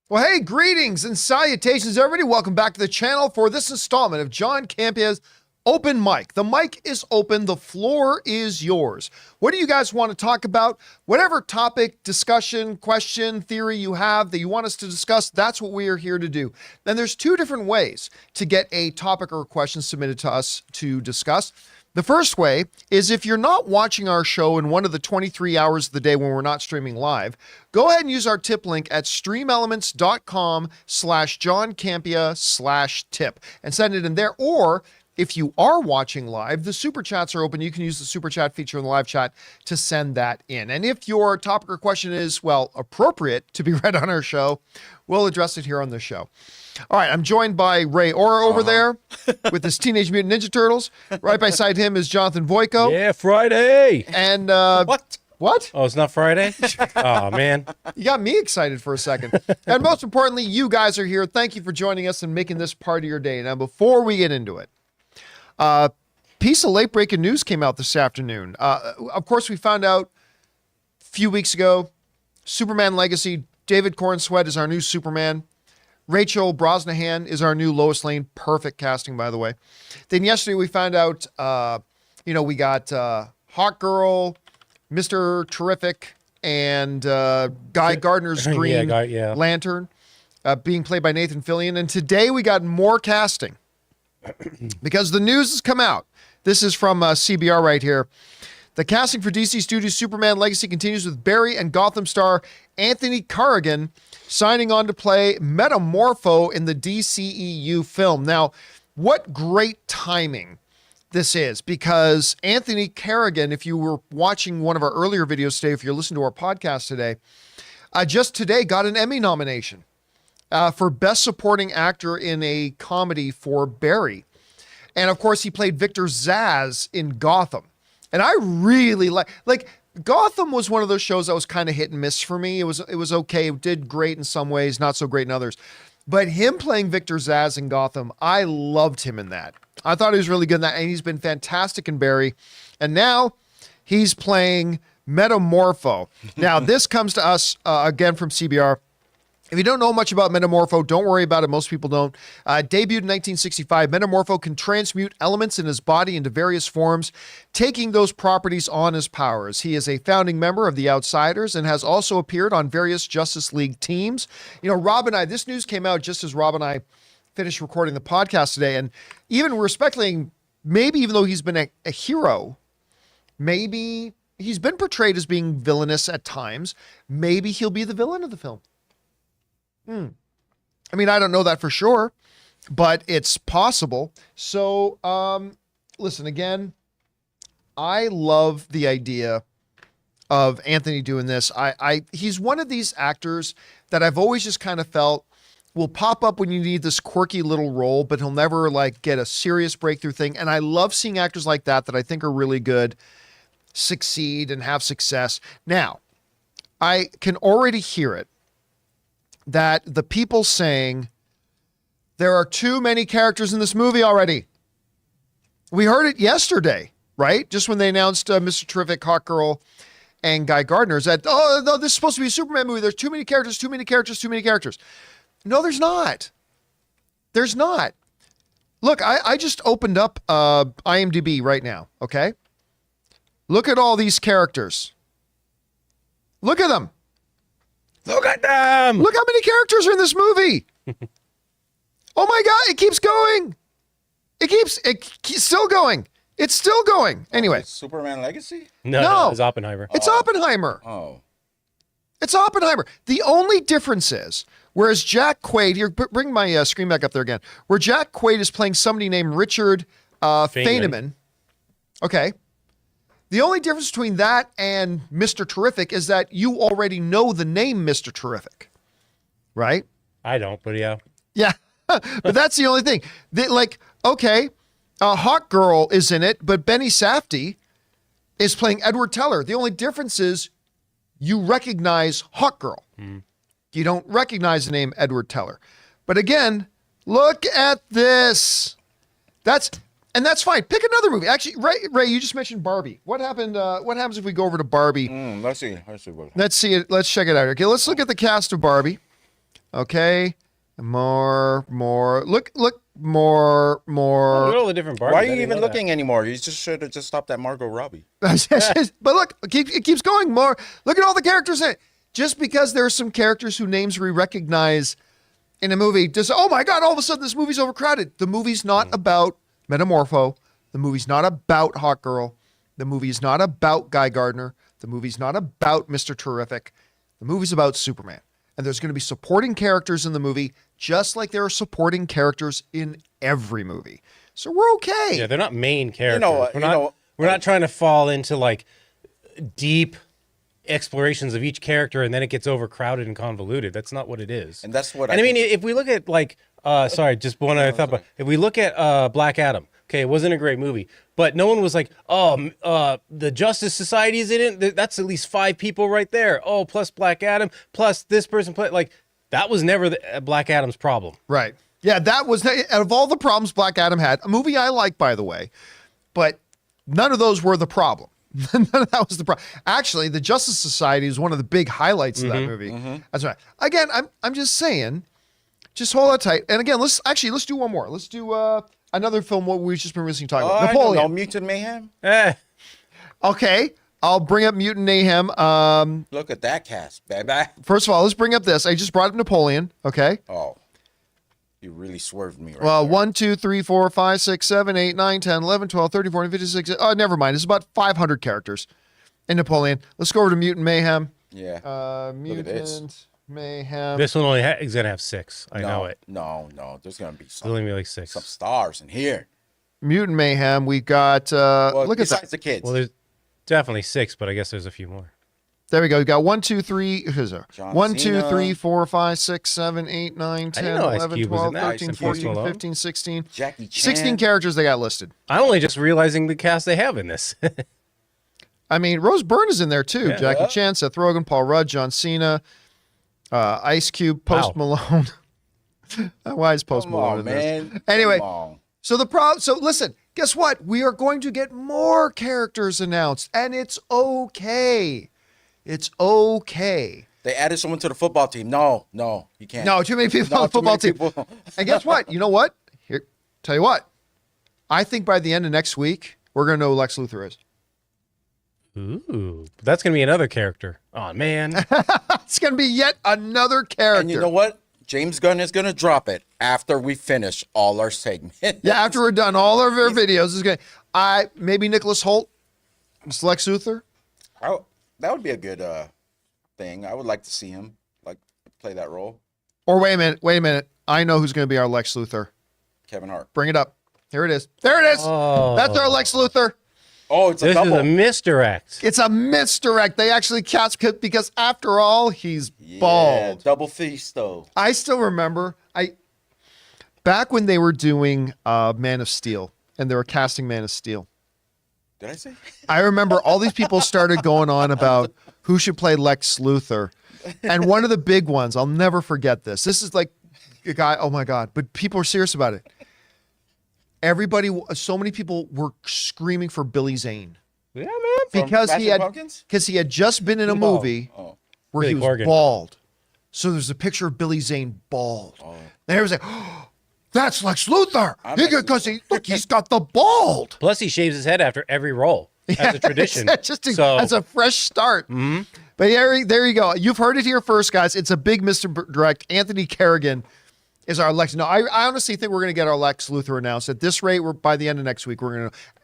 Well, hey, greetings and salutations, everybody. Welcome back to the channel for this installment of John Campea's Open Mic. The mic is open. The floor is yours. What do you guys want to talk about? Whatever topic, discussion, question, theory you have that you want us to discuss, that's what we are here to do. And there's two different ways to get a topic or a question submitted to us to discuss. The first way is if you're not watching our show in one of the 23 hours of the day when we're not streaming live, go ahead and use our tip link at streamelements.com/JohnCampea/tip and send it in there. Or if you are watching live, the super chats are open. You can use the super chat feature in the live chat to send that in. And if your topic or question is, well, appropriate to be read on our show, we'll address it here on the show. All right, I'm joined by Ray Ora over there with his Teenage Mutant Ninja Turtles. Right beside him is Jonathan Voico. Yeah, Friday. And What? Oh, it's not Friday? Oh, man. You got me excited for a second. And most importantly, you guys are here. Thank you for joining us and making this part of your day. Now, before we get into it, piece of late breaking news came out this afternoon. Of course, we found out a few weeks ago, Superman Legacy, David Cornsweet is our new Superman. Rachel Brosnahan is our new Lois Lane. Perfect casting, by the way. Then yesterday we found out, we got Hawk Girl, Mr. Terrific, and Guy Gardner's Green Lantern being played by Nathan Fillion. And today we got more casting because the news has come out. This is from CBR right here. The casting for DC Studios' Superman Legacy continues with Barry and Gotham star Anthony Carrigan signing on to play Metamorpho in the DCEU film. Now, what great timing this is, because Anthony Carrigan, if you were watching one of our earlier videos today, if you're listening to our podcast today, just today got an Emmy nomination for Best Supporting Actor in a Comedy for Barry. And of course, he played Victor Zsasz in Gotham. And I really like Gotham was one of those shows that was kind of hit and miss for me. It was okay. It did great in some ways, not so great in others. But him playing Victor Zsasz in Gotham, I loved him in that. I thought he was really good in that, and he's been fantastic in Barry. And now he's playing Metamorpho. Now, this comes to us, again, from CBR. If you don't know much about Metamorpho, don't worry about it. Most people don't. Debuted in 1965, Metamorpho can transmute elements in his body into various forms, taking those properties on his powers. He is a founding member of the Outsiders and has also appeared on various Justice League teams. You know, Rob and I, this news came out just as Rob and I finished recording the podcast today, and even we're speculating, maybe even though he's been a hero, maybe he's been portrayed as being villainous at times, maybe he'll be the villain of the film. I mean, I don't know that for sure, but it's possible. So, listen, again, I love the idea of Anthony doing this. He's one of these actors that I've always just kind of felt will pop up when you need this quirky little role, but he'll never like get a serious breakthrough thing. And I love seeing actors like that I think are really good, succeed and have success. Now, I can already hear it, that the people saying there are too many characters in this movie already. We heard it yesterday, right? Just when they announced Mr. Terrific, Hawk Girl, and Guy Gardner, that, oh, no, this is supposed to be a Superman movie. There's too many characters, too many characters, too many characters. No, there's not. There's not. Look, I just opened up IMDb right now, okay? Look at all these characters. Look at them. Look at them! Look how many characters are in this movie. Oh my God, it keeps going. It keeps still going. It's still going. Anyway. It's Superman Legacy? No, it's Oppenheimer. It's Oppenheimer. Oh. It's Oppenheimer. The only difference is, whereas Jack Quaid, here, bring my screen back up there again, where Jack Quaid is playing somebody named Richard Feynman. Okay. The only difference between that and Mr. Terrific is that you already know the name Mr. Terrific, right? I don't, but yeah. Yeah, but that's the only thing. Hawk Girl is in it, but Benny Safdie is playing Edward Teller. The only difference is you recognize Hawk Girl. You don't recognize the name Edward Teller. But again, look at this. That's fine. Pick another movie. Actually, Ray, you just mentioned Barbie. What happened? What happens if we go over to Barbie? Let's see. Let's see it. Let's check it out. Okay, let's look at the cast of Barbie. Okay. More. Look, more. Look at all the different Barbies. Why I are you didn't even know looking anymore? You just should have just stopped at Margot Robbie. But look, it keeps going more. Look at all the characters in it. Just because there are some characters whose names we recognize in a movie, just, oh my God, all of a sudden this movie's overcrowded. The movie's not about Metamorpho. The movie's not about Hawk Girl. The movie's not about Guy Gardner. The movie's not about Mr. Terrific. The movie's about Superman. And there's going to be supporting characters in the movie, just like there are supporting characters in every movie. So we're okay. Yeah, they're not main characters. know, we're not trying to fall into like deep explorations of each character and then it gets overcrowded and convoluted. That's not what it is. And that's what I mean, if we look at like, sorry, just one other thought, but if we look at Black Adam, okay, it wasn't a great movie, but no one was like, oh, the Justice Society is in it. That's at least 5 people right there. Oh, plus Black Adam, plus this person played. Like, that was never Black Adam's problem. Right. Yeah, that was, out of all the problems Black Adam had, a movie I like, by the way, but none of those were the problem. None of that was the problem. Actually, the Justice Society is one of the big highlights of that movie. That's right. Again, I'm just saying, just hold on tight. And again, let's do one more. Let's do another film what we've just been recently talking about. Napoleon. I don't know, Mutant Mayhem. Okay, I'll bring up Mutant Mayhem. Look at that cast, baby. First of all, let's bring up this. I just brought up Napoleon. Okay. Oh, you really swerved me right Well, there. 1, 2, 3, 4, 5, 6, 7, 8, 9, 10, 11, 12, 13, 14, 15, 16. Oh, never mind. It's about 500 characters in Napoleon. Let's go over to Mutant Mayhem. Yeah. Mutant Mayhem. This one only is going to have 6. I know it. No. There's gonna be There's only some gonna be like 6. stars in here. Mutant Mayhem. We got, Well, look at besides that. the kids. Well, there's definitely 6, but I guess there's a few more. There we go. We got 1, 2, 3. Who's there? John 1, 2, Cena. 3, 4, 5, 6, 7, 8, 9, 10, didn't know Ice 11, Cube was 12, in that. 13, Ice 14, Cube. 15, 16. Jackie Chan. 16 characters they got listed. I'm only just realizing the cast they have in this. I mean, Rose Byrne is in there too. Yeah. Jackie Chan, Seth Rogen, Paul Rudd, John Cena, Ice Cube, Post Malone. Why is Post Come Malone on, in this? man. Anyway, Come on. so listen, guess what? We are going to get more characters announced, and it's okay. It's okay. They added someone to the football team. No, you can't. No, too many people No, on the too football many team. people. And guess what? You know what? Here, tell you what. I think by the end of next week, we're going to know who Lex Luthor is. Ooh, that's going to be another character. Oh, man. It's going to be yet another character. And you know what? James Gunn is going to drop it after we finish all our segments. Yeah, after we're done all of our videos, is going to, maybe Nicholas Hoult is Lex Luthor. That would be a good thing. I would like to see him play that role. Or wait a minute. I know who's going to be our Lex Luthor. Kevin Hart. Bring it up. Here it is. There it is. Oh. That's our Lex Luthor. Oh, it's a This double. is a misdirect. It's a misdirect. They actually cast because after all, he's bald. Double feast though. I still remember back when they were doing Man of Steel and they were casting Man of Steel. Did I say? I remember all these people started going on about who should play Lex Luthor. And one of the big ones, I'll never forget this. This is like a guy, oh my God, but people are serious about it. Everybody, so many people were screaming for Billy Zane. Yeah, man. Because Smashing Pumpkins? he had just been in a movie where Billy he was Corgan. bald. So there's a picture of Billy Zane bald. And everyone's like, oh, that's Lex Luthor. Because he's got the bald. Plus, he shaves his head after every role. As a tradition. As a fresh start. Mm-hmm. But there you go. You've heard it here first, guys. It's a big misdirect. Anthony Kerrigan is our Lex. No, I honestly think we're going to get our Lex Luthor announced. At this rate, by the end of next week,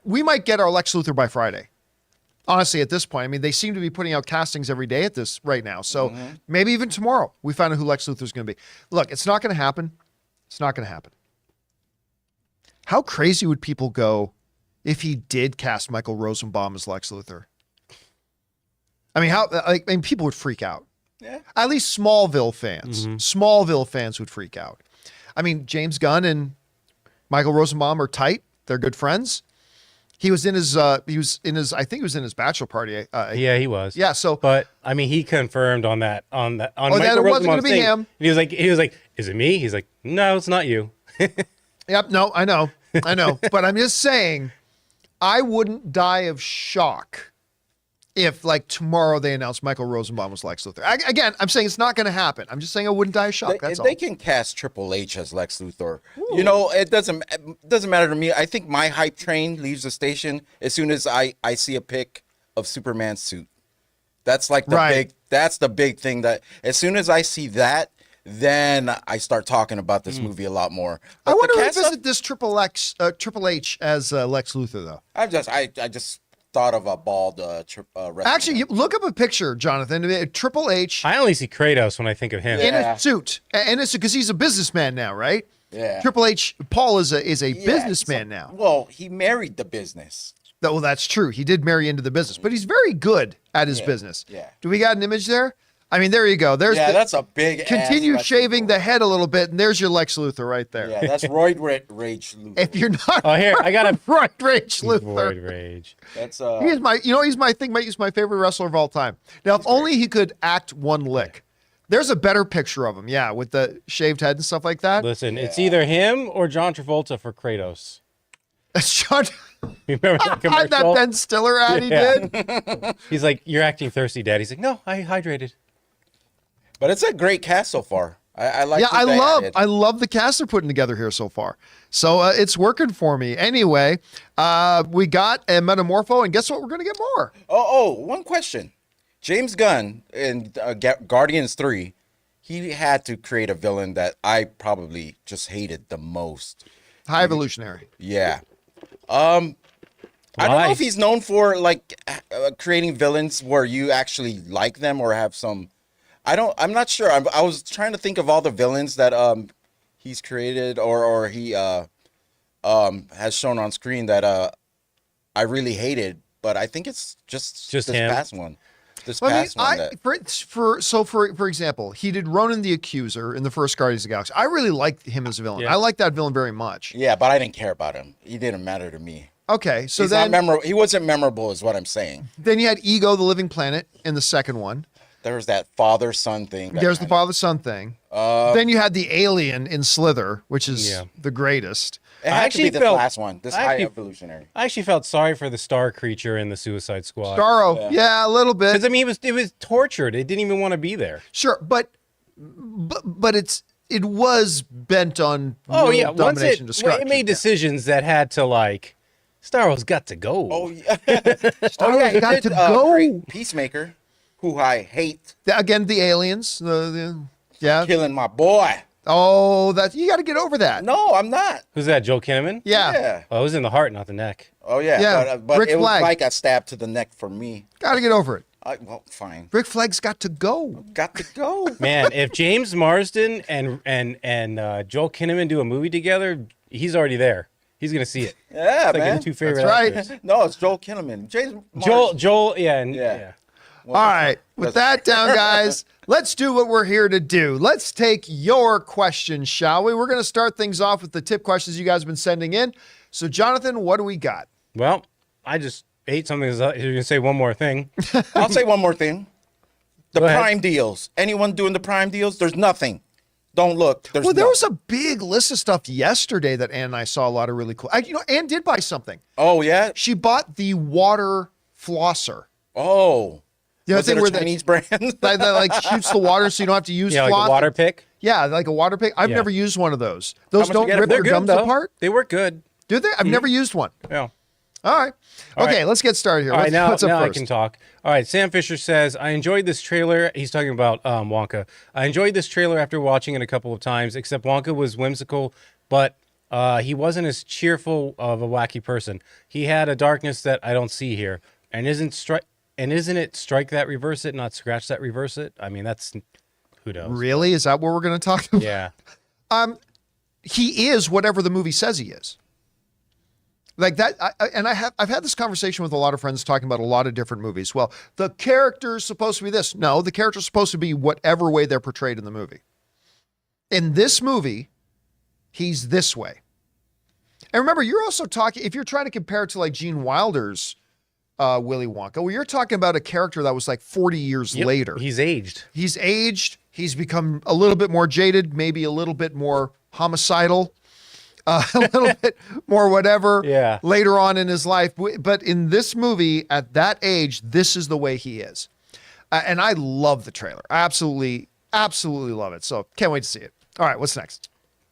we might get our Lex Luthor by Friday. Honestly, at this point, I mean, they seem to be putting out castings every day at this right now. So maybe even tomorrow we find out who Lex Luthor is going to be. Look, it's not going to happen. It's not going to happen. How crazy would people go if he did cast Michael Rosenbaum as Lex Luthor? I mean, people would freak out. Yeah. At least Smallville fans. Smallville fans would freak out. I mean, James Gunn and Michael Rosenbaum are tight. They're good friends. He was in his I think he was in his bachelor party. Yeah, he was. Yeah. So, but I mean, he confirmed on Michael that it wasn't Rosenbaum's going to be thing. him. He was like, is it me? He's like, no, it's not you. Yep. No, I know. But I'm just saying, I wouldn't die of shock if like tomorrow they announce Michael Rosenbaum was Lex Luthor. Again, I'm saying it's not going to happen. I'm just saying I wouldn't die of shock. That's all. They can cast Triple H as Lex Luthor. Ooh. You know, it doesn't matter to me. I think my hype train leaves the station as soon as I see a pic of Superman's suit. That's like the big thing that as soon as I see that, then I start talking about this movie a lot more. But I want to revisit this Triple H as Lex Luthor, though. I just thought of a bald wrestler. Actually, look up a picture, Jonathan. Triple H. I only see Kratos when I think of him. In a suit, and it's because he's a businessman now, right? Yeah. Triple H. Paul is a businessman now. Well, he married the business. Well, that's true. He did marry into the business, but he's very good at his business. Yeah. Do we got an image there? I mean, there you go. There's that's a big. Continue shaving the head a little bit, and there's your Lex Luthor right there. Yeah, that's Roid Rage Luthor. If you're not, here I got a Roid Rage Luthor. Roid Rage. That's he's my favorite wrestler of all time. Now, if only he could act one lick. There's a better picture of him, with the shaved head and stuff like that. Listen, it's either him or John Travolta for Kratos. That's John. Remember that commercial? That Ben Stiller ad he did. He's like, "You're acting thirsty, Dad." He's like, "No, I hydrated." But it's a great cast so far. I like. Yeah, I love the cast they're putting together here so far. So it's working for me. Anyway, we got a Metamorpho, and guess what? We're going to get more. One question. James Gunn in Guardians 3, he had to create a villain that I probably just hated the most. High Evolutionary. Yeah. I don't know if he's known for like creating villains where you actually like them or have some. I'm not sure. I was trying to think of all the villains that he's created or he has shown on screen that I really hated, but I think it's just this him. past one. For example, he did Ronan the Accuser in the first Guardians of the Galaxy. I really liked him as a villain. Yeah. I like that villain very much. Yeah, but I didn't care about him. He didn't matter to me. Okay, so He's not memorable. He wasn't memorable, is what I'm saying. Then you had Ego, the Living Planet, in the second one. There was that father-son thing. There's the father-son thing. Then you had the alien in Slither, which is the greatest. It had to be the last one. This High Evolutionary. I actually felt sorry for the Star creature in the Suicide Squad. Starro, yeah, a little bit. Because I mean, it was tortured. It didn't even want to be there. Sure, but it was bent on domination, destruction. It made decisions that had to like. Starro's got to go. Oh yeah, Starro's got to go. Peacemaker, who I hate. Again, the aliens. Killing my boy. Oh, you got to get over that. No, I'm not. Who's that? Joe Kinnaman? Yeah. Oh, it was in the heart, not the neck. Oh yeah. Yeah. But Rick it was Flag. like a stab to the neck for me. Got to get over it. Well, fine. Rick Flag's got to go. Got to go. Man, if James Marsden and Joel Kinnaman do a movie together, he's already there. He's gonna see it. Yeah, it's like man. his two favorite That's actors. No, it's Joel Kinnaman. Joel, yeah. Well, All right. With that down, guys, let's do what we're here to do. Let's take your questions, shall we? We're going to start things off with the tip questions you guys have been sending in. So, Jonathan, what do we got? Well, I just ate something. You're going to say one more thing. I'll say one more thing. The Go ahead. Prime deals. Anyone doing the Prime deals? There's nothing. Don't look. There was a big list of stuff yesterday that Ann and I saw a lot of really cool. Ann did buy something. Oh, yeah? She bought the water flosser. Oh. You know, Was it a Chinese brand? that like shoots the water so you don't have to use Yeah, floss. like a water pick. Yeah, like a water pick. I've Yeah. never used one of those. Those much don't you get rip for your it? gums apart? They work good. Do they? I've never used one. Yeah. All right. Okay, let's get started here. All right, now What's up I first? can talk. All right, Sam Fisher says, I enjoyed this trailer. He's talking about Wonka. I enjoyed this trailer after watching it a couple of times, except Wonka was whimsical, but he wasn't as cheerful of a wacky person. He had a darkness that I don't see here. And isn't it strike that, reverse it, not scratch that, reverse it? I mean, that's who knows. Really? Is that what we're going to talk about? Yeah. He is whatever the movie says he is. Like that, I've had this conversation with a lot of friends talking about a lot of different movies. Well, the character's supposed to be this. No, the character's supposed to be whatever way they're portrayed in the movie. In this movie, he's this way. And remember, you're also talking, if you're trying to compare it to like Gene Wilder's Willy Wonka, well, you're talking about a character that was like 40 years later. He's aged. He's aged. He's become a little bit more jaded, maybe a little bit more homicidal. a little bit more whatever Yeah. later on in his life. But in this movie, at that age, this is the way he is. And I love the trailer. Absolutely, absolutely love it. So can't wait to see it. All right, what's next?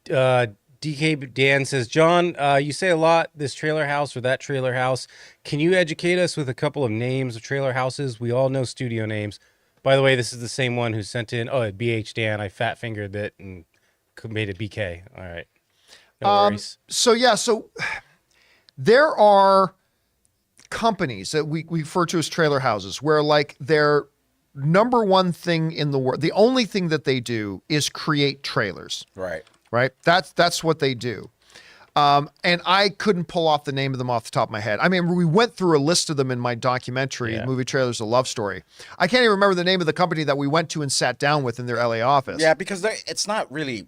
DK Dan says, John, you say a lot, this trailer house or that trailer house. Can you educate us with a couple of names of trailer houses? We all know studio names. By the way, this is the same one who sent in, BH Dan, I fat fingered it and made it BK. All right. No worries. So there are companies that we refer to as trailer houses where like their number one thing in the world, the only thing that they do is create trailers. Right. That's what they do. And I couldn't pull off the name of them off the top of my head. I mean, we went through a list of them in my documentary, Movie Trailers, A Love Story. I can't even remember the name of the company that we went to and sat down with in their LA office. Yeah, because it's not really,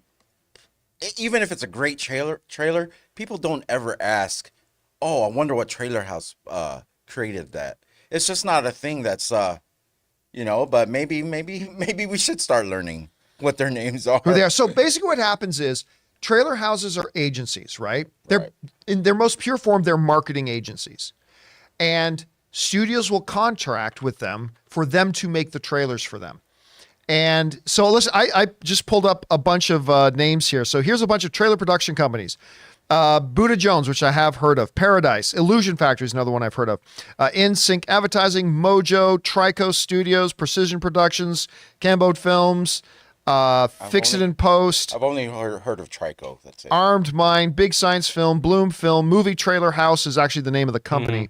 even if it's a great trailer, people don't ever ask, oh, I wonder what trailer house created that. It's just not a thing that's, but maybe we should start learning what their names are. Who they are. So basically what happens is trailer houses are agencies, right? They're in their most pure form, they're marketing agencies. And studios will contract with them for them to make the trailers for them. And so listen, I just pulled up a bunch of names here. So here's a bunch of trailer production companies. Buddha Jones, which I have heard of. Paradise. Illusion Factory is another one I've heard of. InSync Advertising, Mojo, Trico Studios, Precision Productions, Cambode Films, Fix It in Post. I've only heard of Trico. That's it. Armed Mind, Big Science Film, Bloom Film, Movie Trailer House is actually the name of the company.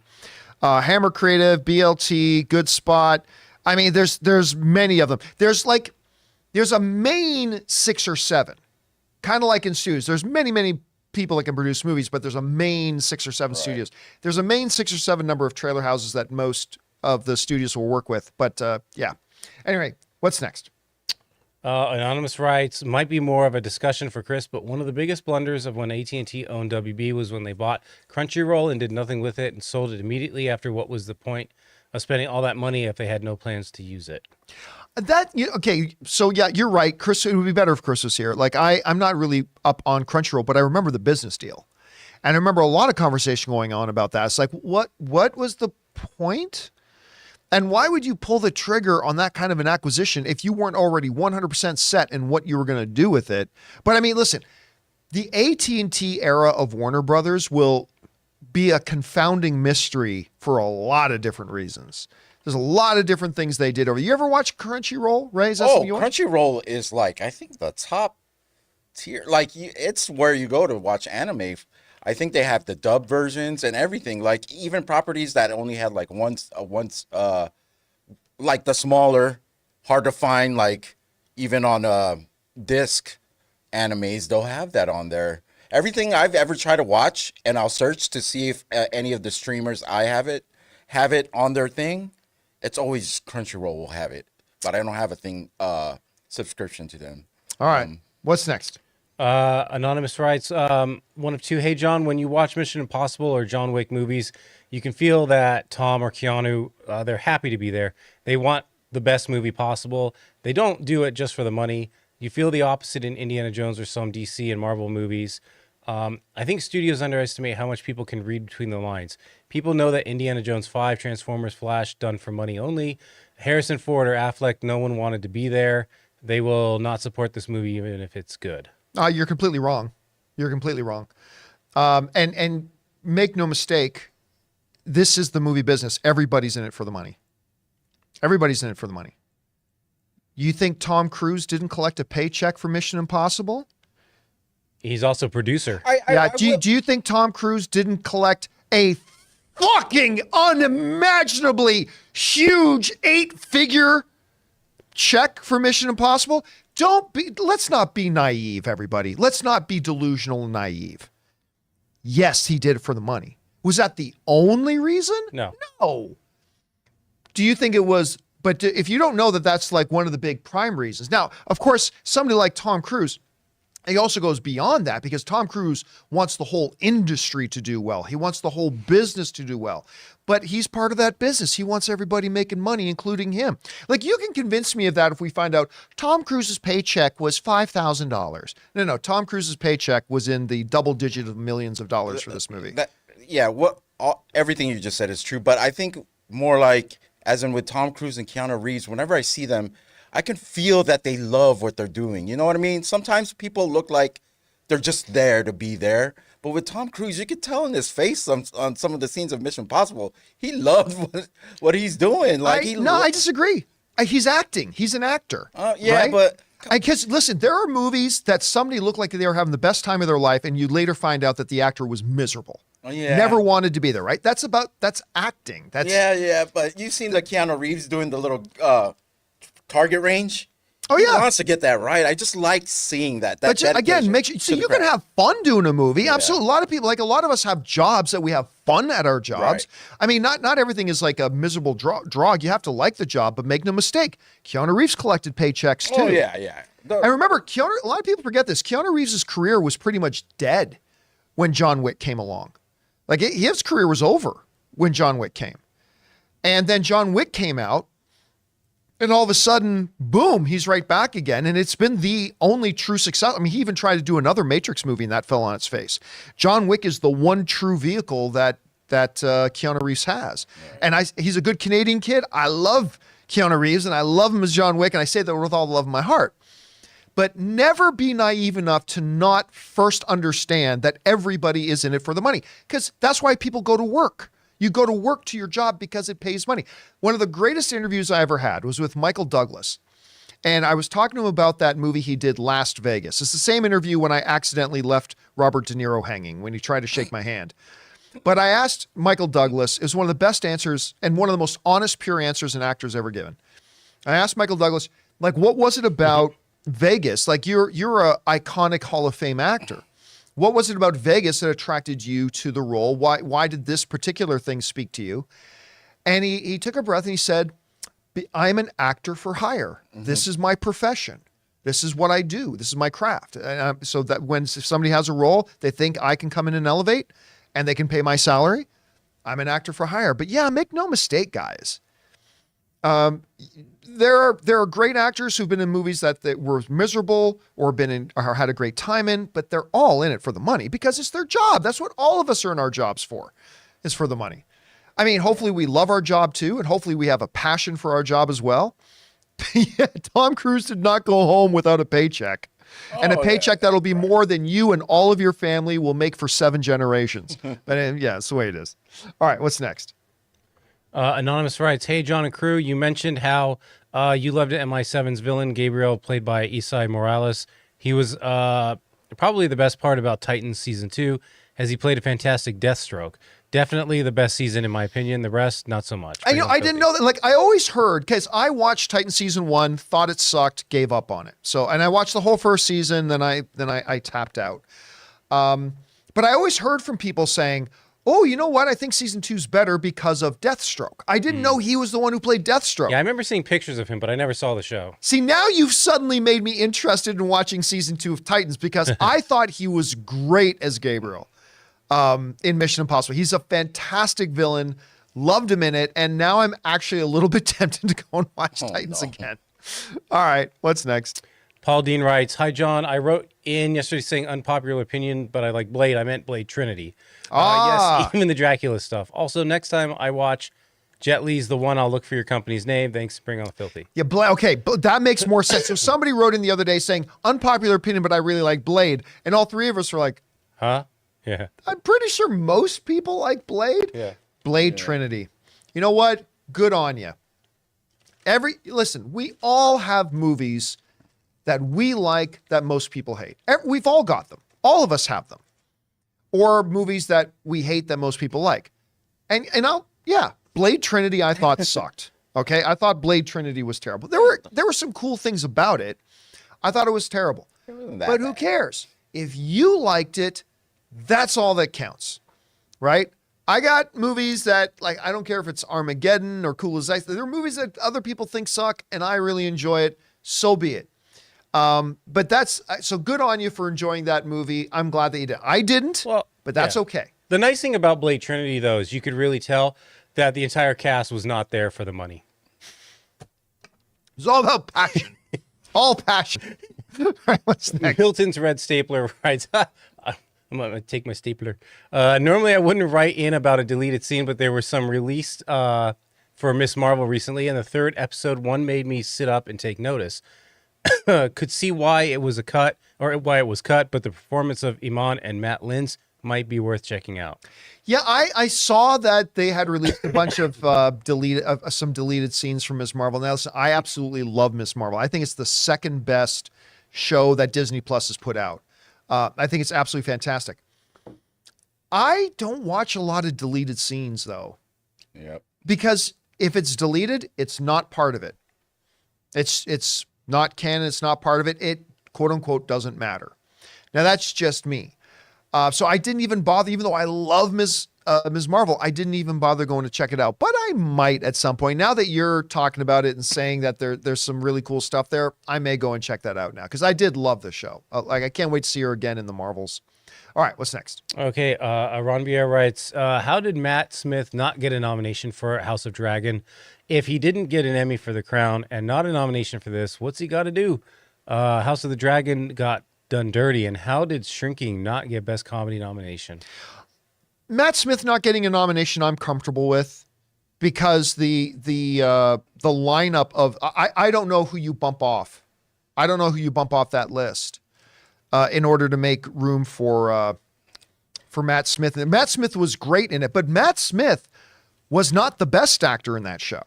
Hammer Creative, BLT, Good Spot. I mean, there's many of them. There's a main 6 or 7, kind of like in studios. There's many people that can produce movies, but there's a main 6 or 7 studios. There's a main 6 or 7 number of trailer houses that most of the studios will work with. But yeah. Anyway, what's next? Anonymous writes, might be more of a discussion for Chris, but one of the biggest blunders of when AT&T owned WB was when they bought Crunchyroll and did nothing with it and sold it immediately after. What was the point of spending all that money if they had no plans to use it? Okay, so yeah, you're right. Chris, it would be better if Chris was here. Like I'm not really up on Crunchyroll, but I remember the business deal. And I remember a lot of conversation going on about that. It's like, what was the point? And why would you pull the trigger on that kind of an acquisition if you weren't already 100% set in what you were going to do with it? But I mean, listen, the AT&T era of Warner Brothers will be a confounding mystery for a lot of different reasons. There's a lot of different things they did over. You ever watch Crunchyroll, Ray? Is that something you watch? Crunchyroll is like, I think the top tier. Like it's where you go to watch anime. I think they have the dub versions and everything. Like even properties that only had like once, like the smaller, hard to find, like even on disc animes, they'll have that on there. Everything I've ever tried to watch, and I'll search to see if any of the streamers I have it on their thing. It's always Crunchyroll will have it, but I don't have a thing subscription to them. All right, what's next? Anonymous writes, one of two. Hey, John, when you watch Mission Impossible or John Wick movies, you can feel that Tom or Keanu, they're happy to be there. They want the best movie possible. They don't do it just for the money. You feel the opposite in Indiana Jones or some DC and Marvel movies. I think studios underestimate how much people can read between the lines. People know that Indiana Jones 5, Transformers, Flash, done for money only. Harrison Ford or Affleck, no one wanted to be there. They will not support this movie even if it's good. You're completely wrong. You're completely wrong. And make no mistake, this is the movie business. Everybody's in it for the money. Everybody's in it for the money. You think Tom Cruise didn't collect a paycheck for Mission Impossible? He's also producer. Do you think Tom Cruise didn't collect a fucking unimaginably huge 8-figure check for Mission Impossible? Let's not be naive, everybody. Let's not be delusional and naive. Yes, he did it for the money. Was that the only reason? No. Do you think it was? But if you don't know that that's like one of the big prime reasons. Now, of course, somebody like Tom Cruise, He also goes beyond that because Tom Cruise wants the whole industry to do well. He wants the whole business to do well. But he's part of that business. He wants everybody making money, including him. Like, you can convince me of that if we find out Tom Cruise's paycheck was $5,000. No, Tom Cruise's paycheck was in the double digit of millions of dollars for this movie. Everything you just said is true. But I think more like, as in with Tom Cruise and Keanu Reeves, whenever I see them, I can feel that they love what they're doing. You know what I mean? Sometimes people look like they're just there to be there. But with Tom Cruise, you could tell in his face on some of the scenes of Mission Impossible, he loved what he's doing. I disagree. He's acting. He's an actor. Right? But because listen, there are movies that somebody looked like they were having the best time of their life, and you later find out that the actor was miserable. Never wanted to be there. Right? That's acting. But you've seen the Keanu Reeves doing the little target range. Oh yeah, he wants to get that right. I just like seeing that. But again, make sure so you can have fun doing a movie. Yeah. Absolutely, a lot of people, like a lot of us, have jobs that we have fun at our jobs. Right. I mean, not everything is like a miserable drug. You have to like the job, but make no mistake, Keanu Reeves collected paychecks too. Oh yeah. I remember a lot of people forget this. Keanu Reeves' career was pretty much dead when John Wick came along. Like his career was over when John Wick came, and then John Wick came out. And all of a sudden, boom, he's right back again. And it's been the only true success. I mean, he even tried to do another Matrix movie and that fell on its face. John Wick is the one true vehicle that Keanu Reeves has. Right. And he's a good Canadian kid. I love Keanu Reeves and I love him as John Wick. And I say that with all the love of my heart. But never be naive enough to not first understand that everybody is in it for the money. Because that's why people go to work. You go to work to your job because it pays money. One of the greatest interviews I ever had was with Michael Douglas. And I was talking to him about that movie he did, Las Vegas. It's the same interview when I accidentally left Robert De Niro hanging when he tried to shake my hand. But I asked Michael Douglas, it was one of the best answers and one of the most honest, pure answers an actor's ever given. I asked Michael Douglas, like, what was it about Vegas? Like, you're a iconic Hall of Fame actor. What was it about Vegas that attracted you to the role? Why did this particular thing speak to you? And he took a breath and he said, I'm an actor for hire. Mm-hmm. This is my profession. This is what I do. This is my craft. So that when somebody has a role, they think I can come in and elevate and they can pay my salary. I'm an actor for hire. But yeah, make no mistake, guys. There are great actors who've been in movies that were miserable or had a great time in, but they're all in it for the money because it's their job. That's what all of us are in our jobs for, is for the money. I mean, hopefully we love our job too, and hopefully we have a passion for our job as well. Yeah, Tom Cruise did not go home without a paycheck. And a paycheck that'll be more than you and all of your family will make for 7 generations. But yeah, that's the way it is. All right, what's next? Anonymous writes, hey, John and crew, you mentioned how you loved MI7's villain, Gabriel, played by Isai Morales. He was probably the best part about Titans Season 2, as he played a fantastic Deathstroke. Definitely the best season, in my opinion. The rest, not so much. I didn't know that. Like, I always heard, because I watched Titans Season 1, thought it sucked, gave up on it. And I watched the whole first season, then I tapped out. But I always heard from people saying, oh, you know what? I think Season 2's better because of Deathstroke. I didn't know he was the one who played Deathstroke. Yeah, I remember seeing pictures of him, but I never saw the show. See, now you've suddenly made me interested in watching Season 2 of Titans because I thought he was great as Gabriel in Mission Impossible. He's a fantastic villain. Loved him in it. And now I'm actually a little bit tempted to go and watch Titans again. All right, what's next? Paul Dean writes, hi, John. I wrote in yesterday saying unpopular opinion, but I like Blade. I meant Blade Trinity. Yes, even the Dracula stuff. Also, next time I watch Jet Li's The One, I'll look for your company's name. Thanks, Bring on the Filthy. Yeah, okay, but that makes more sense. So somebody wrote in the other day saying, unpopular opinion, but I really like Blade. And all three of us were like, huh? Yeah. I'm pretty sure most people like Blade. Yeah. Blade Trinity. You know what? Good on you. Listen, we all have movies that we like that most people hate. We've all got them. All of us have them. Or movies that we hate that most people like. And Blade Trinity I thought sucked. Okay? I thought Blade Trinity was terrible. There were some cool things about it. I thought it was terrible. But who cares? If you liked it, that's all that counts. Right? I got movies that, like, I don't care if it's Armageddon or Cool as Ice. There are movies that other people think suck and I really enjoy it. So be it. But that's so good on you for enjoying that movie. I'm glad that you did. I didn't, but that's okay. The nice thing about Blade Trinity, though, is you could really tell that the entire cast was not there for the money. It's all about passion. All passion. All right, what's next? Hilton's Red Stapler writes, I'm going to take my stapler. Normally, I wouldn't write in about a deleted scene, but there were some released for Miss Marvel recently, and the third episode one made me sit up and take notice. Could see why it was cut, but the performance of Iman and Matt Lintz might be worth checking out. Yeah, I saw that they had released a bunch of some deleted scenes from Miss Marvel. Now, listen, I absolutely love Miss Marvel. I think it's the second best show that Disney Plus has put out. I think it's absolutely fantastic. I don't watch a lot of deleted scenes, though. Yep. Because if it's deleted, it's not part of it. It's not canon. It's not part of it. It, quote unquote, doesn't matter. Now, that's just me. So I didn't even bother, even though I love Ms. Marvel, I didn't even bother going to check it out. But I might at some point. Now that you're talking about it and saying that there's some really cool stuff there, I may go and check that out now, because I did love the show. I can't wait to see her again in the Marvels. All right, what's next? Okay, Ron Vieira writes, how did Matt Smith not get a nomination for House of Dragon? If he didn't get an Emmy for The Crown and not a nomination for this, what's he got to do? House of the Dragon got done dirty, and how did Shrinking not get Best Comedy nomination? Matt Smith not getting a nomination, I'm comfortable with, because the lineup of I don't know who you bump off. I don't know who you bump off that list in order to make room for Matt Smith. And Matt Smith was great in it, but Matt Smith was not the best actor in that show.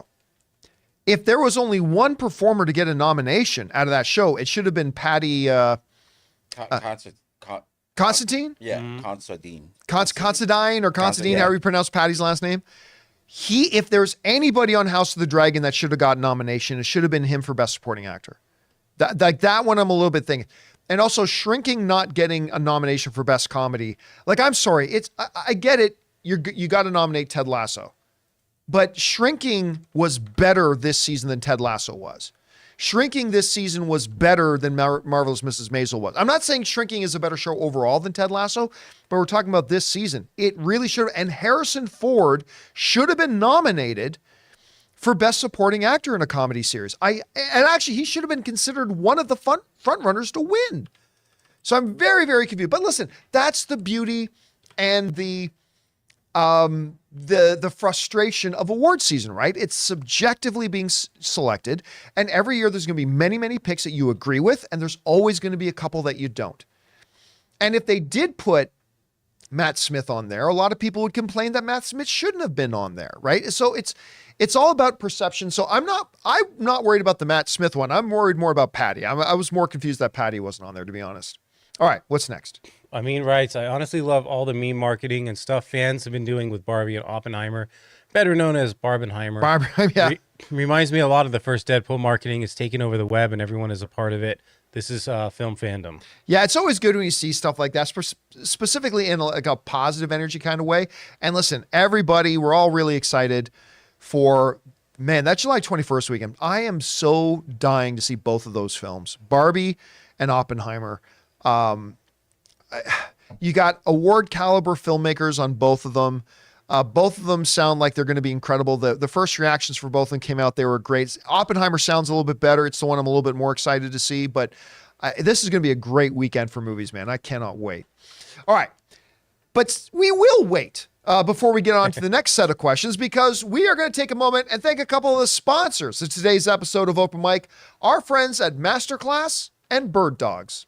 If there was only one performer to get a nomination out of that show, it should have been Patty. Constantine? Yeah, Constantine. Constantine or Constantine, however you pronounce Patty's last name. If there's anybody on House of the Dragon that should have gotten nomination, it should have been him for Best Supporting Actor. That one I'm a little bit thinking. And also Shrinking not getting a nomination for Best Comedy. Like, I'm sorry, I get it. You got to nominate Ted Lasso. But Shrinking was better this season than Ted Lasso was. Shrinking this season was better than Marvelous Mrs. Maisel was. I'm not saying Shrinking is a better show overall than Ted Lasso, but we're talking about this season. It really should have. And Harrison Ford should have been nominated for Best Supporting Actor in a comedy series. And actually, he should have been considered one of the front runners to win. So I'm very, very confused. But listen, that's the beauty and the frustration of award season, right? It's subjectively being selected, and every year there's going to be many, many picks that you agree with, and there's always going to be a couple that you don't. And if they did put Matt Smith on there, a lot of people would complain that Matt Smith shouldn't have been on there, right? So it's all about perception. So I'm not worried about the Matt Smith one. I'm worried more about Patty. I was more confused that Patty wasn't on there, to be honest. All right, what's next? Amin writes, I honestly love all the meme marketing and stuff fans have been doing with Barbie and Oppenheimer, better known as Barbenheimer. Yeah. Reminds me a lot of the first Deadpool marketing is taking over the web and everyone is a part of it. This is film fandom. Yeah, it's always good when you see stuff like that, specifically in like a positive energy kind of way. And listen, everybody, we're all really excited for, man, that July 21st weekend. I am so dying to see both of those films, Barbie and Oppenheimer. You got award caliber filmmakers on both of them. Both of them sound like they're going to be incredible. The first reactions for both of them came out. They were great. Oppenheimer sounds a little bit better. It's the one I'm a little bit more excited to see, but this is going to be a great weekend for movies, man. I cannot wait. All right. But we will wait before we get on to the next set of questions, because we are going to take a moment and thank a couple of the sponsors of today's episode of Open Mic, our friends at MasterClass and Birddogs.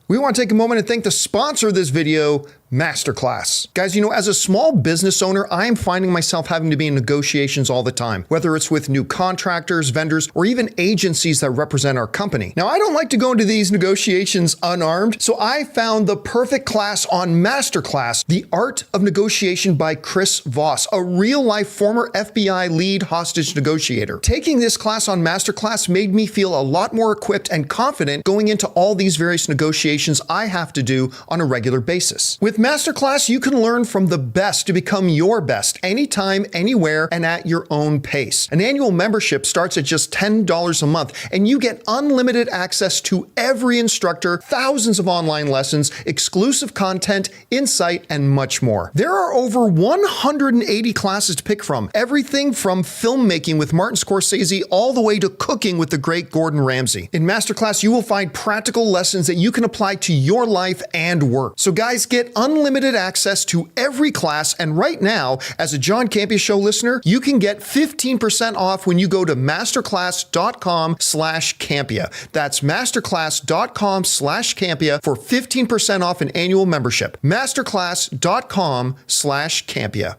We want to take a moment and thank the sponsor of this video, MasterClass. Guys, as a small business owner, I am finding myself having to be in negotiations all the time, whether it's with new contractors, vendors, or even agencies that represent our company. Now, I don't like to go into these negotiations unarmed, so I found the perfect class on MasterClass, The Art of Negotiation by Chris Voss, a real-life former FBI lead hostage negotiator. Taking this class on MasterClass made me feel a lot more equipped and confident going into all these various negotiations I have to do on a regular basis. With With MasterClass, you can learn from the best to become your best anytime, anywhere, and at your own pace. An annual membership starts at just $10 a month, and you get unlimited access to every instructor, thousands of online lessons, exclusive content, insight, and much more. There are over 180 classes to pick from, everything from filmmaking with Martin Scorsese all the way to cooking with the great Gordon Ramsay. In MasterClass, you will find practical lessons that you can apply to your life and work. So guys, get unlimited access to every class, and right now, as a John Campea Show listener, you can get 15% off when you go to masterclass.com/Campea. That's masterclass.com/Campea for 15% off an annual membership. masterclass.com/Campea.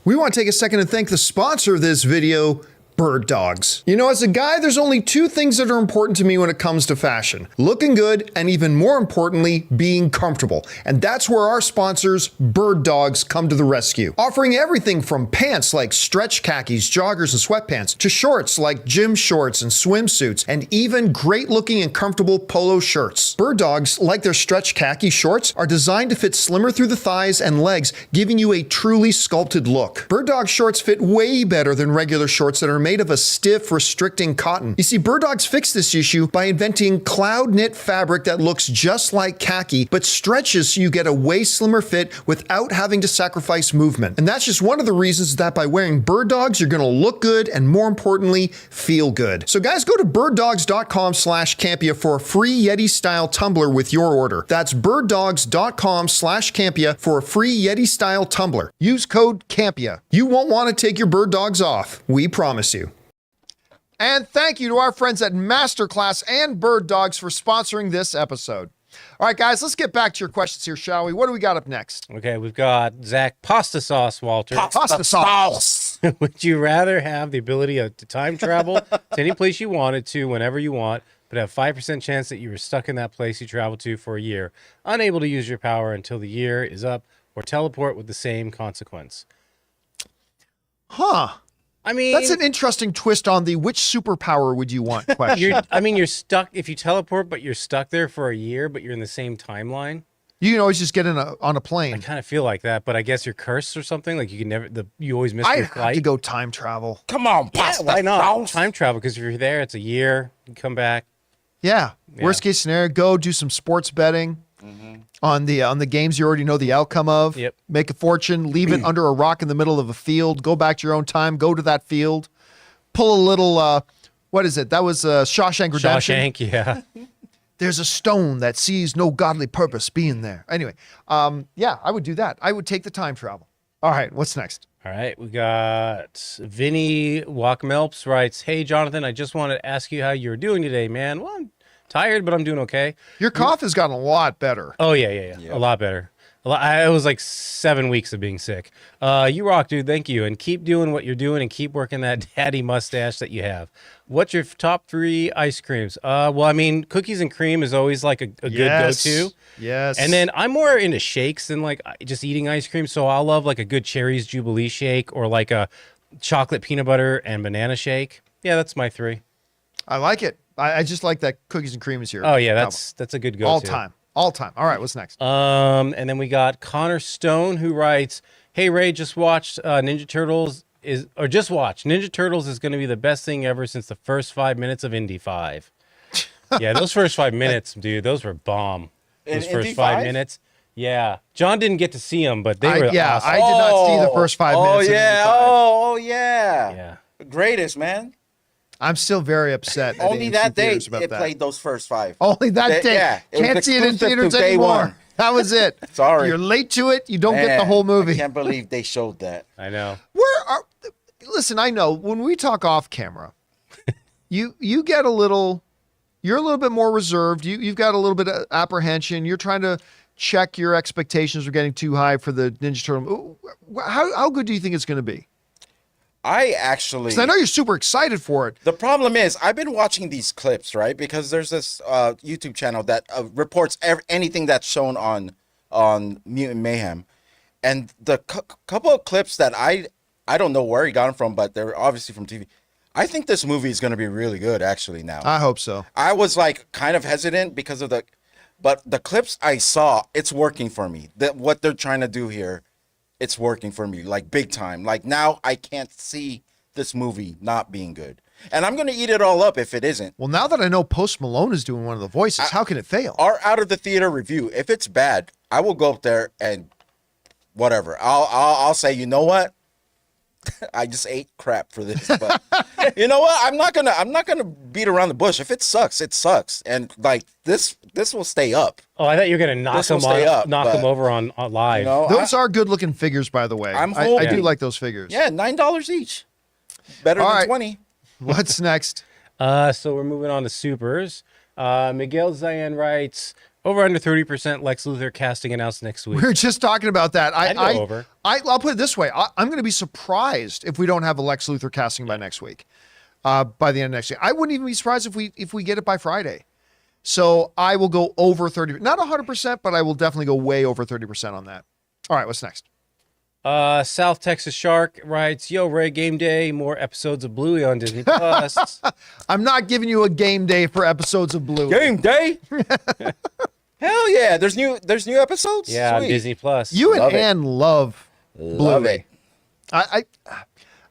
We want to take a second to thank the sponsor of this video, Birddogs. You know, as a guy, there's only two things that are important to me when it comes to fashion: looking good, and even more importantly, being comfortable. And that's where our sponsors, Birddogs, come to the rescue. Offering everything from pants like stretch khakis, joggers, and sweatpants, to shorts like gym shorts and swimsuits, and even great looking and comfortable polo shirts. Birddogs, like their stretch khaki shorts, are designed to fit slimmer through the thighs and legs, giving you a truly sculpted look. Birddog shorts fit way better than regular shorts that are made of a stiff, restricting cotton. You see, Birddogs fixed this issue by inventing cloud knit fabric that looks just like khaki, but stretches so you get a way slimmer fit without having to sacrifice movement. And that's just one of the reasons that by wearing Birddogs, you're gonna look good and, more importantly, feel good. So guys, go to birddogs.com/Campea for a free Yeti-style tumbler with your order. That's birddogs.com/Campea for a free Yeti-style tumbler. Use code Campea. You won't want to take your Birddogs off. We promise you. And thank you to our friends at MasterClass and Birddogs for sponsoring this episode. All right, guys, let's get back to your questions here, shall we? What do we got up next? Okay, we've got Zach Pasta Sauce, Walter. Pasta sauce. Would you rather have the ability to time travel to any place you wanted to whenever you want, but have 5% chance that you were stuck in that place you traveled to for a year, unable to use your power until the year is up, or teleport with the same consequence? Huh. I mean, that's an interesting twist on the which superpower would you want question. You're stuck if you teleport, but you're stuck there for a year, but you're in the same timeline. You can always just get on a plane. I kind of feel like that, but I guess you're cursed or something. Like you can never, you always miss your flight. I have to go time travel. Come on, pasta why not? Time travel, because if you're there, it's a year. You can come back. Yeah. Worst case scenario, go do some sports betting on the games you already know the outcome of. Yep. Make a fortune, leave it under a rock in the middle of a field, go back to your own time, go to that field, pull a little, what is it? That was Shawshank Redemption. Shawshank, yeah. There's a stone that sees no godly purpose being there. Anyway, yeah, I would do that. I would take the time travel. All right, what's next? All right, we got Vinny Walkmelps writes, "Hey, Jonathan, I just wanted to ask you how you're doing today, man. Well, I'm tired, but I'm doing okay. Your cough has gotten a lot better. Oh, yeah. A lot better. It was like 7 weeks of being sick. You rock, dude. Thank you. And keep doing what you're doing and keep working that daddy mustache that you have. What's your top 3 ice creams? Well, I mean, cookies and cream is always like a good go-to. Yes. And then I'm more into shakes than like just eating ice cream. So I'll love like a good Cherries Jubilee shake or like a chocolate peanut butter and banana shake. Yeah, that's my 3. I like it. I just like that cookies and cream is here. Oh, yeah, that's a good go-to. All time. All right, what's next? And then we got Connor Stone who writes, "Hey Ray, just watched Ninja Turtles Ninja Turtles is going to be the best thing ever since the first 5 minutes of Indy 5." Yeah, those first 5 minutes, dude, those were bomb. Those first Indy 5 5? minutes. Yeah, John didn't get to see them, but they were awesome. I did not see the first 5 minutes. Oh yeah, of oh yeah, Yeah. Greatest, man. I'm still very upset. Only that day it played those first 5. Only that day. Yeah, it was Can't see it in exclusive theaters to day anymore. one. That was it. Sorry. You're late to it. You don't get the Man, whole movie. I can't believe they showed that. I know. Listen, I know when we talk off camera, you get you're a little bit more reserved. You've got a little bit of apprehension. You're trying to check your expectations are getting too high for the Ninja Turtle. How good do you think it's going to be? I actually, 'Cause I know you're super excited for it. the problem is I've been watching these clips, right? Because there's this YouTube channel that reports anything that's shown on Mutant Mayhem, and the couple of clips that I don't know where he got them from, but they're obviously from TV. I think this movie is going to be really good, actually. Now I hope so. I was like kind of hesitant because of But the clips I saw, it's working for me. That what they're trying to do here, it's working for me, like big time. Like now I can't see this movie not being good. And I'm going to eat it all up if it isn't. Well, now that I know Post Malone is doing one of the voices, how can it fail? Our out of the theater review, if it's bad, I will go up there and whatever. I'll say, you know what? I just ate crap for this, but you know what? I'm not gonna beat around the bush. If it sucks, it sucks, and like this will stay up. Oh, I thought you were gonna knock them over on live. You know, those are good looking figures, by the way. I do like those figures. Yeah, $9 each, better than 20. What's next? So we're moving on to supers. Miguel Zayan writes, over under 30% Lex Luthor casting announced next week. We were just talking about that. I'll put it this way. I'm going to be surprised if we don't have a Lex Luthor casting by next week, by the end of next week. I wouldn't even be surprised if we get it by Friday. So I will go over 30, not 100%, but I will definitely go way over 30% on that. All right, what's next? South Texas Shark writes, yo, Ray, game day, more episodes of Bluey on Disney Plus. I'm not giving you a game day for episodes of Bluey. Game day? Hell yeah! There's new episodes. Yeah, on Sweet. Disney Plus. You and Ann love Love Bluey. it.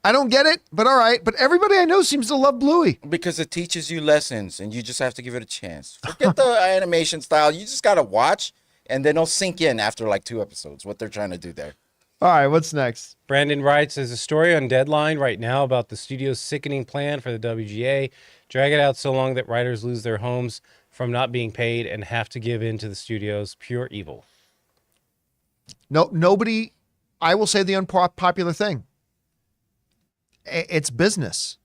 I don't get it, but all right. But everybody I know seems to love Bluey. Because it teaches you lessons, and you just have to give it a chance. Forget the animation style. You just gotta watch, and then it'll sink in after like 2 episodes what they're trying to do there. All right, what's next? Brandon writes, there's a story on Deadline right now about the studio's sickening plan for the WGA. Drag it out so long that writers lose their homes from not being paid and have to give in to the studios. Pure evil. No, nobody, I will say the unpopular thing. It's business.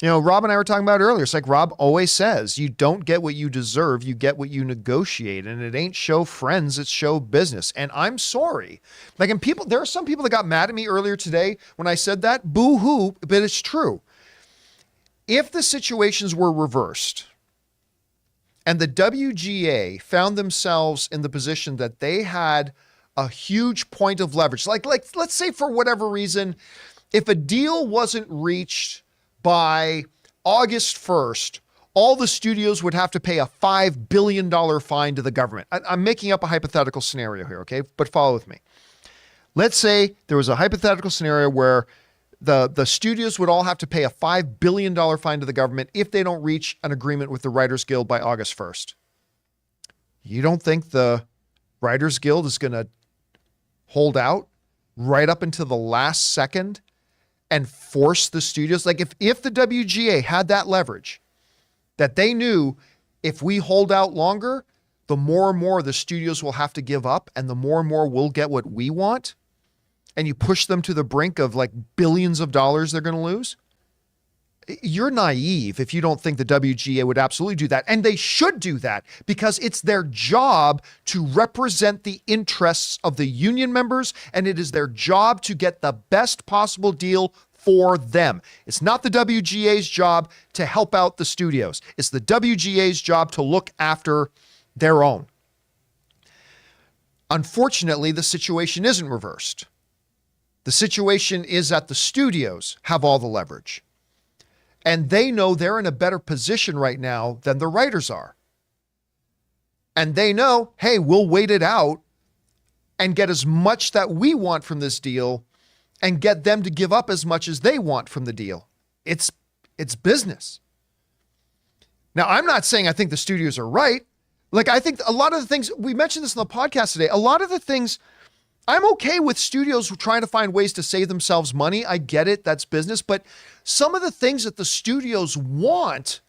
You know, Rob and I were talking about earlier. It's like Rob always says, you don't get what you deserve, you get what you negotiate. And it ain't show friends, it's show business. And I'm sorry. Like, and people, there are some people that got mad at me earlier today when I said that. Boo-hoo, but it's true. If the situations were reversed and the WGA found themselves in the position that they had a huge point of leverage, like let's say for whatever reason, if a deal wasn't reached by August 1st, all the studios would have to pay a $5 billion fine to the government. I'm making up a hypothetical scenario here, okay? But follow with me. Let's say there was a hypothetical scenario where the studios would all have to pay a $5 billion fine to the government if they don't reach an agreement with the Writers Guild by August 1st. You don't think the Writers Guild is going to hold out right up until the last second and force the studios? Like if the WGA had that leverage, that they knew if we hold out longer, the more and more the studios will have to give up and the more and more we'll get what we want, and you push them to the brink of like billions of dollars they're going to lose, you're naive if you don't think the WGA would absolutely do that. And they should do that because it's their job to represent the interests of the union members, and it is their job to get the best possible deal for them. It's not the WGA's job to help out the studios. It's the WGA's job to look after their own. Unfortunately, the situation isn't reversed. The situation is that the studios have all the leverage. And they know they're in a better position right now than the writers are. And they know, hey, we'll wait it out and get as much that we want from this deal and get them to give up as much as they want from the deal. It's business. Now, I'm not saying I think the studios are right. Like, I think a lot of the things, we mentioned this in the podcast today, a lot of the things, I'm okay with studios trying to find ways to save themselves money. I get it. That's business. But some of the things that the studios want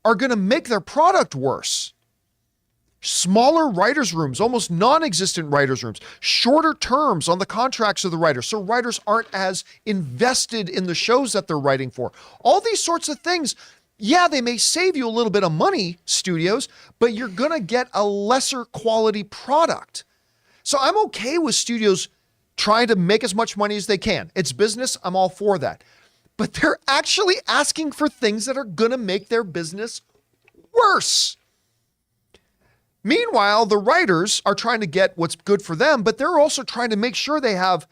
are going to make their product worse. Smaller writers' rooms, almost non-existent writers' rooms, shorter terms on the contracts of the writers, so writers aren't as invested in the shows that they're writing for. All these sorts of things, yeah, they may save you a little bit of money, studios, but you're going to get a lesser quality product. So I'm okay with studios trying to make as much money as they can. It's business. I'm all for that. But they're actually asking for things that are going to make their business worse. Meanwhile, the writers are trying to get what's good for them, but they're also trying to make sure they have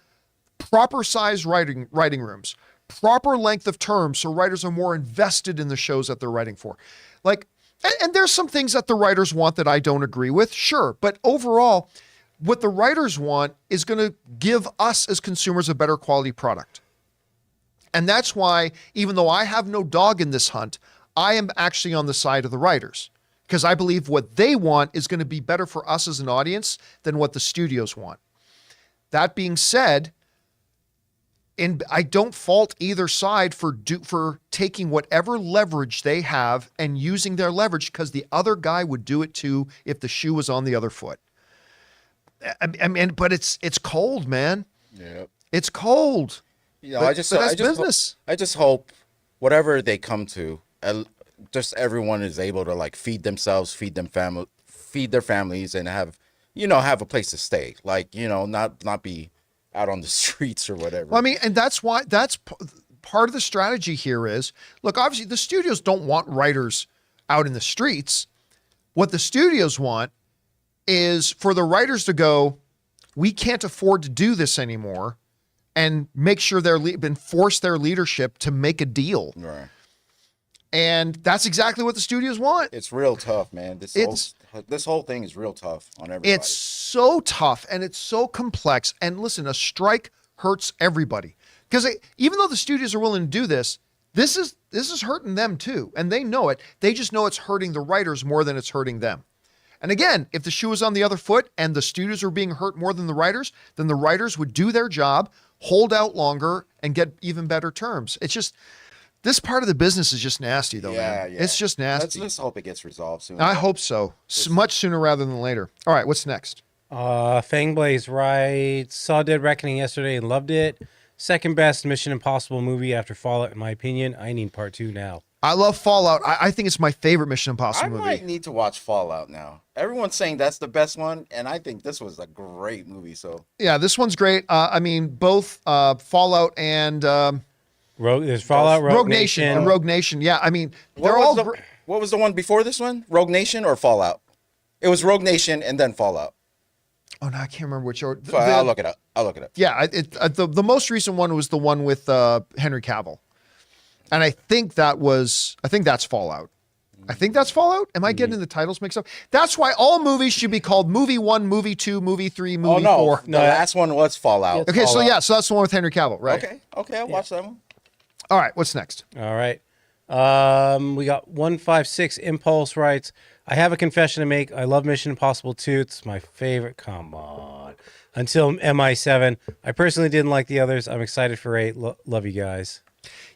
proper size writing rooms, proper length of terms so writers are more invested in the shows that they're writing for. Like, And there's some things that the writers want that I don't agree with, sure. But overall, what the writers want is going to give us as consumers a better quality product. And that's why, even though I have no dog in this hunt, I am actually on the side of the writers, because I believe what they want is going to be better for us as an audience than what the studios want. That being said, and I don't fault either side for taking whatever leverage they have and using their leverage, because the other guy would do it too if the shoe was on the other foot. I mean, but it's cold, man. Yeah, it's cold. You know, I just hope whatever they come to, just everyone is able to like feed themselves, feed their families, and have a place to stay. Like, not be out on the streets or whatever. Well, I mean, and that's why part of the strategy here is, look, obviously the studios don't want writers out in the streets. What the studios want is for the writers to go, we can't afford to do this anymore, and make sure force their leadership to make a deal. Right. And that's exactly what the studios want. It's real tough, man. This whole thing is real tough on everybody. It's so tough and it's so complex. And listen, a strike hurts everybody, because even though the studios are willing to do this, this is hurting them too, and they know it. They just know it's hurting the writers more than it's hurting them. And again, if the shoe was on the other foot and the studios were being hurt more than the writers, then the writers would do their job, hold out longer, and get even better terms. It's just, this part of the business is just nasty, though, man. Yeah. It's just nasty. Let's hope it gets resolved soon. I hope so. Much sooner rather than later. All right, what's next? Fangblaze writes, saw Dead Reckoning yesterday and loved it. Second best Mission Impossible movie after Fallout, in my opinion. I need part 2 now. I love Fallout. I think it's my favorite Mission Impossible movie. I might need to watch Fallout now. Everyone's saying that's the best one, and I think this was a great movie. So yeah, this one's great. I mean, both Fallout and there's Fallout, Rogue Nation, and Rogue Nation. Yeah, I mean, they're all. What was the one before this one? Rogue Nation or Fallout? It was Rogue Nation and then Fallout. Oh no, I can't remember which order. I'll look it up. Yeah, the most recent one was the one with Henry Cavill. And I think that's Fallout. I think that's Fallout. Am I getting the titles mixed up? That's why all movies should be called Movie 1, Movie 2, Movie 3, Movie 4. No, the last one was Fallout. Okay, Fallout. So that's the one with Henry Cavill, right? Okay, I'll watch that one. All right, what's next? All right. We got 156 Impulse writes, I have a confession to make. I love Mission Impossible 2. It's my favorite. Come on. Until MI7. I personally didn't like the others. I'm excited for 8. Love you guys.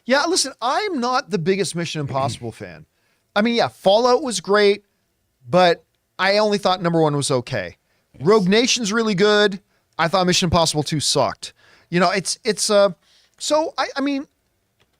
Yeah, listen, I'm not the biggest Mission Impossible fan. I mean, yeah, Fallout was great, but I only thought number 1 was okay. Rogue Nation's really good. I thought Mission Impossible 2 sucked. So I mean,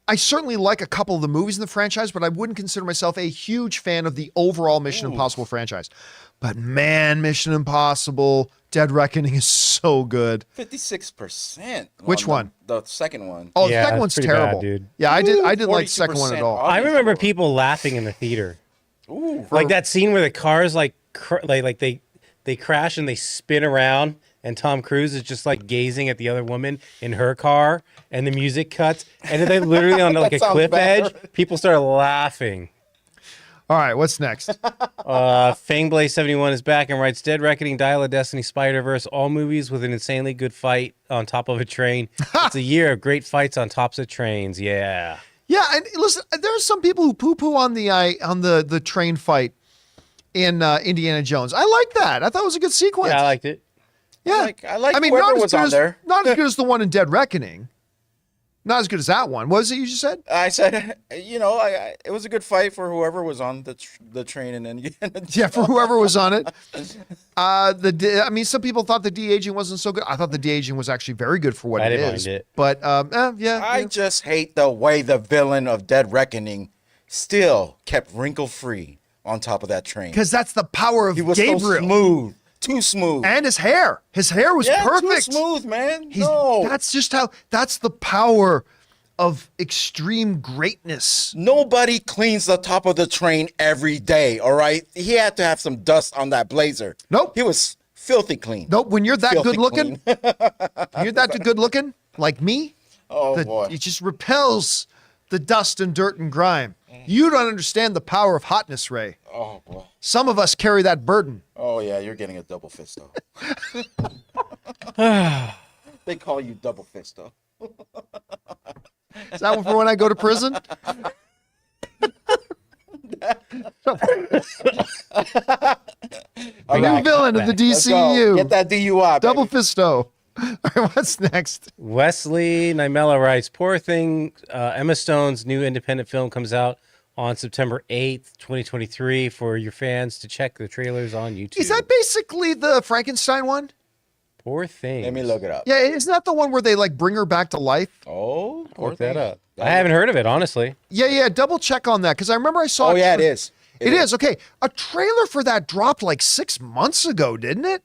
I certainly like a couple of the movies in the franchise, but I wouldn't consider myself a huge fan of the overall Mission Impossible franchise. But man, Mission Impossible Dead Reckoning is so good. 56%. Which one? The second one. Oh, the second one's terrible, bad, dude. Yeah, I didn't like the second one at all. I remember people laughing in the theater. Ooh. Like that scene where the cars like they crash and they spin around, and Tom Cruise is just like gazing at the other woman in her car, and the music cuts, and then they literally on like a cliff edge. People started laughing. All right, what's next? Fangblaze71 is back and writes, Dead Reckoning, Dial of Destiny, Spider-Verse, all movies with an insanely good fight on top of a train. It's a year of great fights on tops of trains. Yeah. Yeah, and listen, there's some people who poo-poo on the train fight in Indiana Jones. I like that. I thought it was a good sequence. Yeah, I liked it. Yeah. I mean, whoever was on there. Not as good as the one in Dead Reckoning. Not as good as that one. What was it you just said? I said, it was a good fight for whoever was on the train, and then yeah, for whoever was on it. I mean, some people thought the de-aging wasn't so good. I thought the de-aging was actually very good for what it is. Mind it. But yeah. I just hate the way the villain of Dead Reckoning still kept wrinkle-free on top of that train. Because that's the power of Gabriel. He was so smooth. Too smooth. And his hair. His hair was perfect. Too smooth, man. That's the power of extreme greatness. Nobody cleans the top of the train every day, all right? He had to have some dust on that blazer. Nope. He was filthy clean. Nope. When you're that good looking, like me, boy. it just repels the dust and dirt and grime. You don't understand the power of hotness, Ray. Oh boy. Some of us carry that burden. Oh yeah, you're getting a double fisto. They call you double fisto. Is that one for when I go to prison? New villain of the DCU. Get that DUI. Double baby. fisto. All right, what's next? Wesley Nimella writes, Poor Thing, Emma Stone's new independent film comes out on September 8th, 2023 for your fans to check the trailers on YouTube. Is that basically the Frankenstein one? Poor Thing? Let me look it up. Yeah, isn't that the one where they like bring her back to life? Oh, Look that up. I haven't heard of it, honestly. Yeah, double check on that because I remember I saw. Oh yeah, it is. It is. Okay. A trailer for that dropped like 6 months ago, didn't it?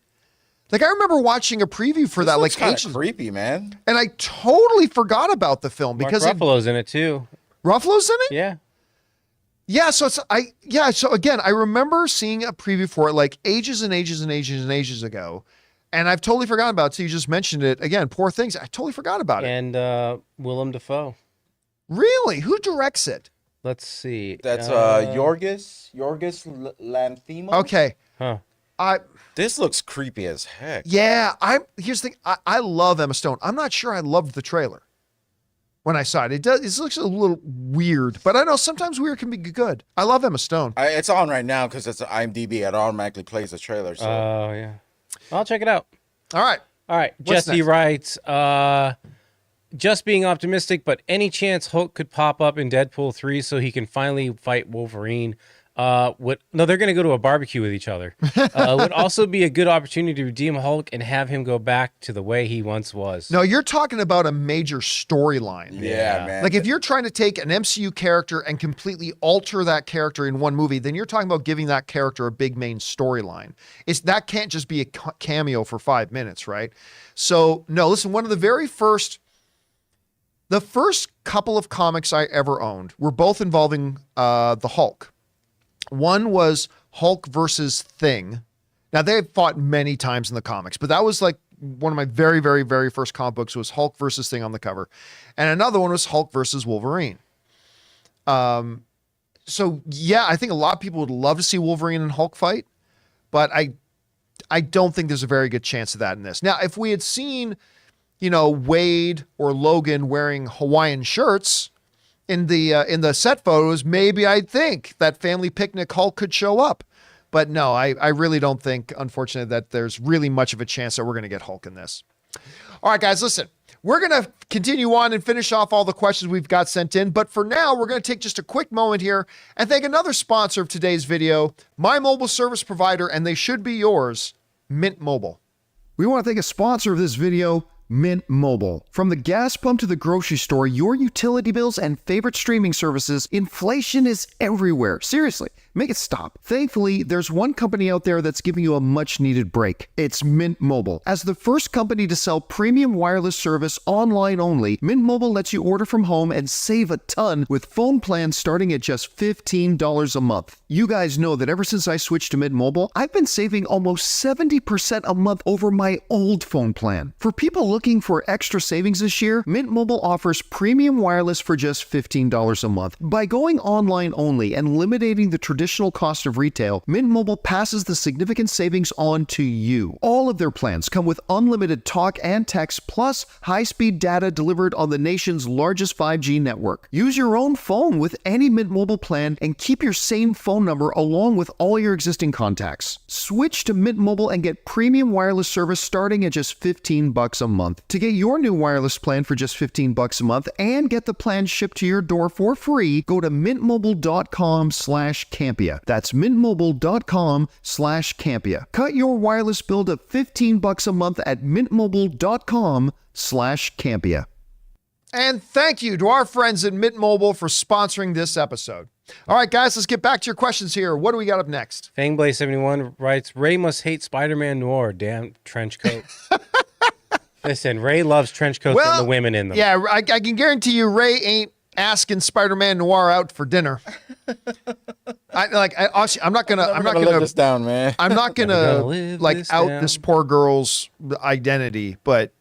Like I remember watching a preview for that like kind ages, of creepy, man. and I totally forgot about the film Mark because Ruffalo's in it too. Ruffalo's in it. Yeah. Yeah, so so again, I remember seeing a preview for it like ages and ages and ages and ages ago, and I've totally forgotten about it. So you just mentioned it again. Poor Things. I totally forgot about it. And Willem Dafoe. Really? Who directs it? Let's see. That's Yorgos Lanthimos. Okay. Huh. This looks creepy as heck. Yeah, here's the thing. I love Emma Stone. I'm not sure I loved the trailer when I saw it. It looks a little weird, but I know sometimes weird can be good. I love Emma Stone. It's on right now because it's IMDb. It automatically plays the trailer. So Oh, yeah. I'll check it out. All right. All right. What's Jesse next? writes, just being optimistic, but any chance Hulk could pop up in Deadpool 3 so he can finally fight Wolverine? No, they're going to go to a barbecue with each other. Would also be a good opportunity to redeem Hulk and have him go back to the way he once was. No, you're talking about a major storyline. yeah, man. Like if you're trying to take an MCU character and completely alter that character in one movie, then you're talking about giving that character a big main storyline. That can't just be a cameo for 5 minutes, right? So no, listen, one of the first couple of comics I ever owned were both involving the Hulk. One was Hulk versus Thing. Now they've fought many times in the comics, but that was like one of my very, very, very first comic books was Hulk versus Thing on the cover. And another one was Hulk versus Wolverine. So yeah, I think a lot of people would love to see Wolverine and Hulk fight, but I don't think there's a very good chance of that in this. Now, if we had seen, Wade or Logan wearing Hawaiian shirts in the set photos, maybe I'd think that family picnic Hulk could show up. But no, I really don't think, unfortunately, that there's really much of a chance that we're going to get Hulk in this. All right, guys, listen. We're going to continue on and finish off all the questions we've got sent in. But for now, we're going to take just a quick moment here and thank another sponsor of today's video, my mobile service provider, and they should be yours, Mint Mobile. We want to thank a sponsor of this video, Mint Mobile. From the gas pump to the grocery store, your utility bills and favorite streaming services, inflation is everywhere. Seriously, make it stop. Thankfully, there's one company out there that's giving you a much-needed break. It's Mint Mobile. As the first company to sell premium wireless service online only, Mint Mobile lets you order from home and save a ton with phone plans starting at just $15 a month. You guys know that ever since I switched to Mint Mobile, I've been saving almost 70% a month over my old phone plan. For people looking for extra savings this year, Mint Mobile offers premium wireless for just $15 a month. By going online only and eliminating the traditional cost of retail, Mint Mobile passes the significant savings on to you. All of their plans come with unlimited talk and text plus high-speed data delivered on the nation's largest 5G network. Use your own phone with any Mint Mobile plan and keep your same phone number along with all your existing contacts. Switch to Mint Mobile and get premium wireless service starting at just $15 a month. To get your new wireless plan for just $15 a month and get the plan shipped to your door for free, go to mintmobile.com/Campea. That's mintmobile.com/Campea. Cut your wireless bill to $15 a month at mintmobile.com/Campea. And thank you to our friends at Mint Mobile for sponsoring this episode. All right, guys, let's get back to your questions here. What do we got up next? Fangblaze71 writes, Ray must hate Spider-Man Noir, damn trench coat. Listen, Ray loves trench coats and the women in them. Yeah, I can guarantee you Ray ain't asking Spider-Man Noir out for dinner. I'm not gonna live this down, man. I'm not gonna like out down. this poor girl's identity, but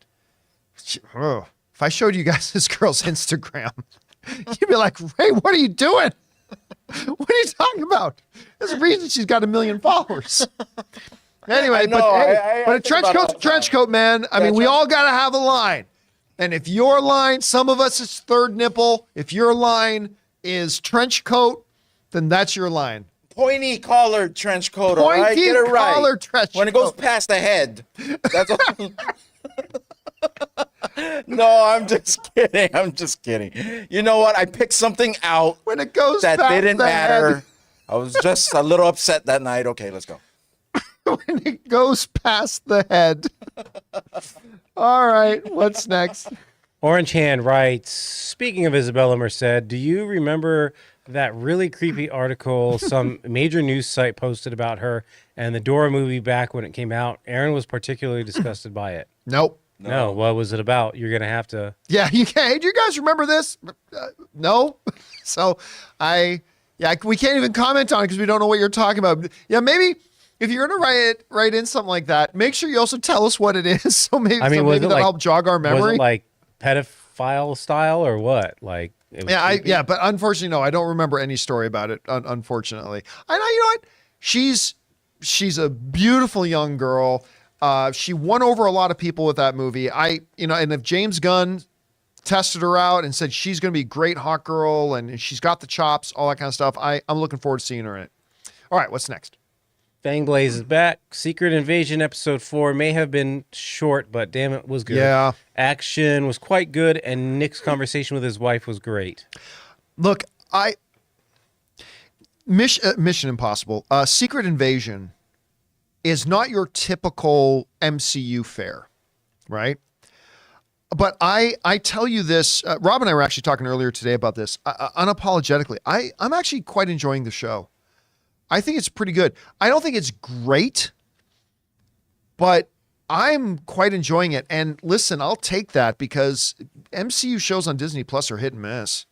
if I showed you guys this girl's Instagram, you'd be like, Ray, what are you doing? What are you talking about? There's a reason she's got 1 million followers. Anyway, know, but a trench coat's a trench coat, man. I mean, we all got to have a line. And if your line, some of us is third nipple. If your line is trench coat, then that's your line. Pointy collared trench coat, all right? Get it right. Collared trench when it goes coat. past the head. That's all. No, I'm just kidding. I'm just kidding. You know what? I picked something out When it goes that past didn't the matter. head. I was just a little upset that night. Okay, let's go. When it goes past the head. All right, what's next? Orange Hand writes, speaking of Isabella Merced, do you remember that really creepy article some major news site posted about her and the Dora movie back when it came out? Aaron was particularly disgusted by it. Nope. No, what was it about? You're going to have to... Yeah, you can't. Do you guys remember this? No. So we can't even comment on it because we don't know what you're talking about. Yeah, maybe if you're gonna write in something like that, make sure you also tell us what it is. So maybe that'll help jog our memory. Was it like pedophile style or what? Like but unfortunately, no, I don't remember any story about it. Unfortunately, I know. You know what? She's a beautiful young girl. She won over a lot of people with that movie. And if James Gunn tested her out and said she's going to be a great hot girl and she's got the chops, all that kind of stuff, I'm looking forward to seeing her in it. All right, what's next? Fangblaze is back. Secret Invasion episode 4 may have been short, but damn it, was good. Yeah. Action was quite good, and Nick's conversation with his wife was great. Look, Mission Impossible, Secret Invasion is not your typical MCU fare, right? But I tell you this, Rob and I were actually talking earlier today about this, unapologetically. I'm actually quite enjoying the show. I think it's pretty good. I don't think it's great, but I'm quite enjoying it. And listen, I'll take that because MCU shows on Disney Plus are hit and miss.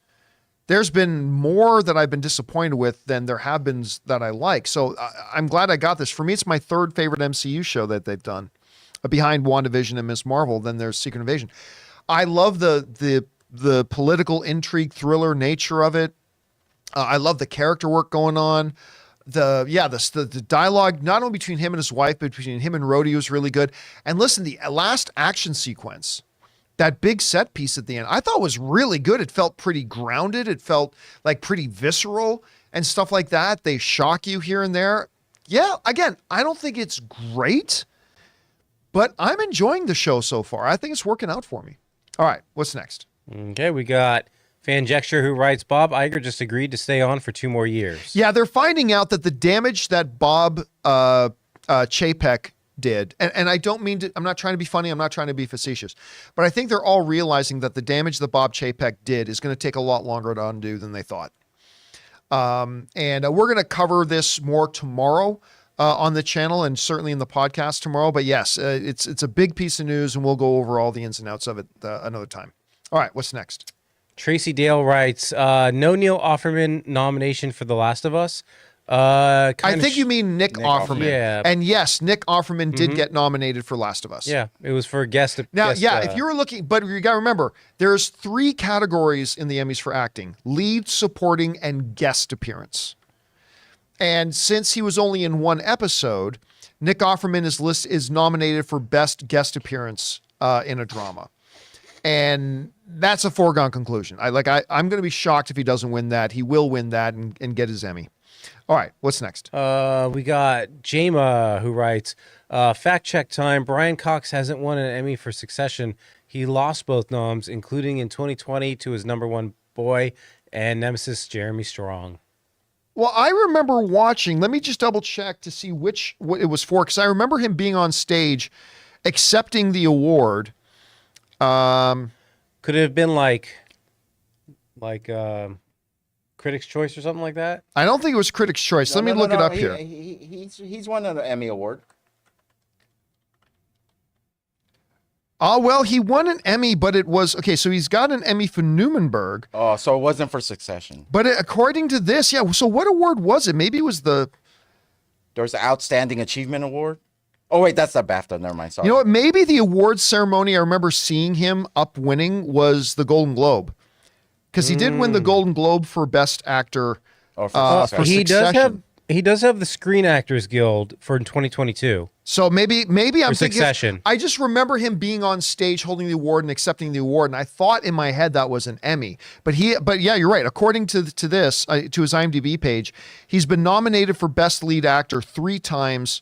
There's been more that I've been disappointed with than there have been that I like. So I'm glad I got this. For me, it's my third favorite MCU show that they've done. Behind WandaVision and Ms. Marvel, then there's Secret Invasion. I love the political intrigue thriller nature of it. I love the character work going on. The dialogue, not only between him and his wife, but between him and Rhodey was really good. And listen, the last action sequence, that big set piece at the end, I thought was really good. It felt pretty grounded. It felt like pretty visceral and stuff like that. They shock you here and there. Yeah, again, I don't think it's great, but I'm enjoying the show so far. I think it's working out for me. All right, what's next? Okay, we got Fanjecture who writes, Bob Iger just agreed to stay on for 2 more years. Yeah, they're finding out that the damage that Bob Chapek did, and I don't mean to, I'm not trying to be funny, I'm not trying to be facetious, but I think they're all realizing that the damage that Bob Chapek did is going to take a lot longer to undo than they thought. And we're going to cover this more tomorrow on the channel and certainly in the podcast tomorrow. But yes, it's a big piece of news and we'll go over all the ins and outs of it another time. All right, what's next? Tracy Dale writes, no Neil Offerman nomination for The Last of Us. I think you mean Nick Offerman. Yeah. And yes, Nick Offerman did get nominated for Last of Us. Yeah, it was for guest. If you were looking, but you got to remember, there's 3 categories in the Emmys for acting: lead, supporting, and guest appearance. And since he was only in 1 episode, Nick Offerman is nominated for best guest appearance in a drama. And that's a foregone conclusion. I'm going to be shocked if he doesn't win that. He will win that and get his Emmy. All right, what's next? We got Jama who writes, fact check time. Brian Cox hasn't won an Emmy for Succession. He lost both noms, including in 2020 to his #1 boy and nemesis Jeremy Strong. Well, I remember watching. Let me just double check to see what it was for, because I remember him being on stage accepting the award. Could it have been like Critics' Choice or something like that? I don't think it was Critics' Choice. Let me look it up here. He's won an Emmy Award. Oh, well, he won an Emmy, but it was, okay, so he's got an Emmy for Newmanberg. Oh, so it wasn't for Succession. But according to this, yeah, so what award was it? Maybe it was There's the Outstanding Achievement Award. Oh, wait, that's the BAFTA. Never mind, sorry. You know what? Maybe the awards ceremony I remember seeing him up winning was the Golden Globe. Because he did win the Golden Globe for Best Actor Or for for he Succession. does have the Screen Actors Guild for 2022. So maybe I'm thinking. Succession. I just remember him being on stage holding the award and accepting the award, and I thought in my head that was an Emmy. But yeah, you're right. According to this, to his IMDb page, he's been nominated for Best Lead Actor 3 times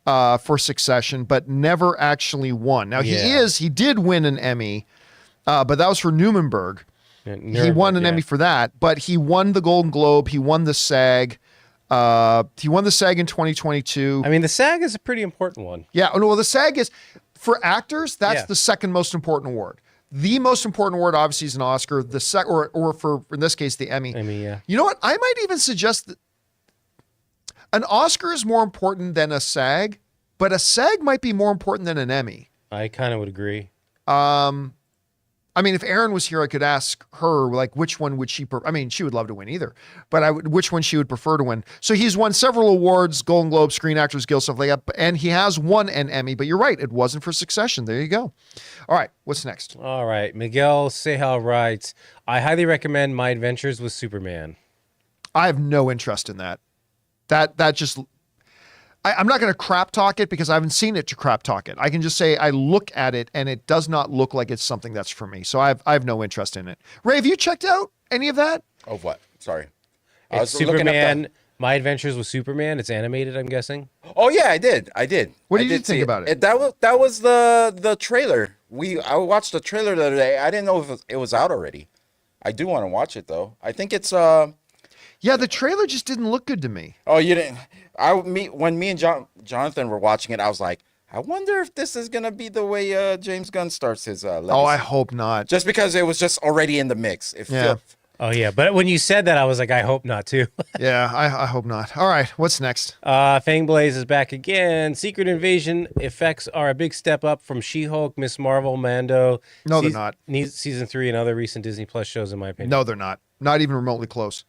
for Succession, but never actually won. Now he did win an Emmy, but that was for Nuremberg. He won an Emmy for that, but he won the Golden Globe. He won the SAG. He won the SAG in 2022. I mean, the SAG is a pretty important one. Yeah. Well, the SAG is for actors. That's the second most important award. The most important award, obviously, is an Oscar. The or for in this case, the Emmy. Emmy, yeah. You know what? I might even suggest that an Oscar is more important than a SAG, but a SAG might be more important than an Emmy. I kind of would agree. I mean, if Erin was here, I could ask her, like, which one would she prefer? I mean, she would love to win either, but which one she would prefer to win. So he's won several awards, Golden Globe, Screen Actors Guild, stuff like that, and he has won an Emmy, but you're right, it wasn't for Succession. There you go. All right, what's next? All right, Miguel Sehal writes, I highly recommend My Adventures with Superman. I have no interest in that. That just... I'm not going to crap talk it because I haven't seen it to crap talk it. I can just say I look at it and it does not look like it's something that's for me. So I have no interest in it. Ray, have you checked out any of that? Of what? Sorry. It's Superman, My Adventures with Superman. It's animated, I'm guessing. Oh yeah, I did. What did you think about it? That was the trailer. I watched the trailer the other day. I didn't know if it was out already. I do want to watch it though. I think it's Yeah, the trailer just didn't look good to me. Oh, you didn't. When me and Jonathan were watching it, I was like, I wonder if this is gonna be the way James Gunn starts his legacy. Oh, I hope not. Just because it was just already in the mix. Oh yeah, but when you said that, I was like, I hope not too. Yeah, I hope not. All right, what's next? Fangblaze is back again. Secret Invasion effects are a big step up from She-Hulk, Miss Marvel, Mando. No, they're not. Season 3 and other recent Disney Plus shows, in my opinion. No, they're not. Not even remotely close.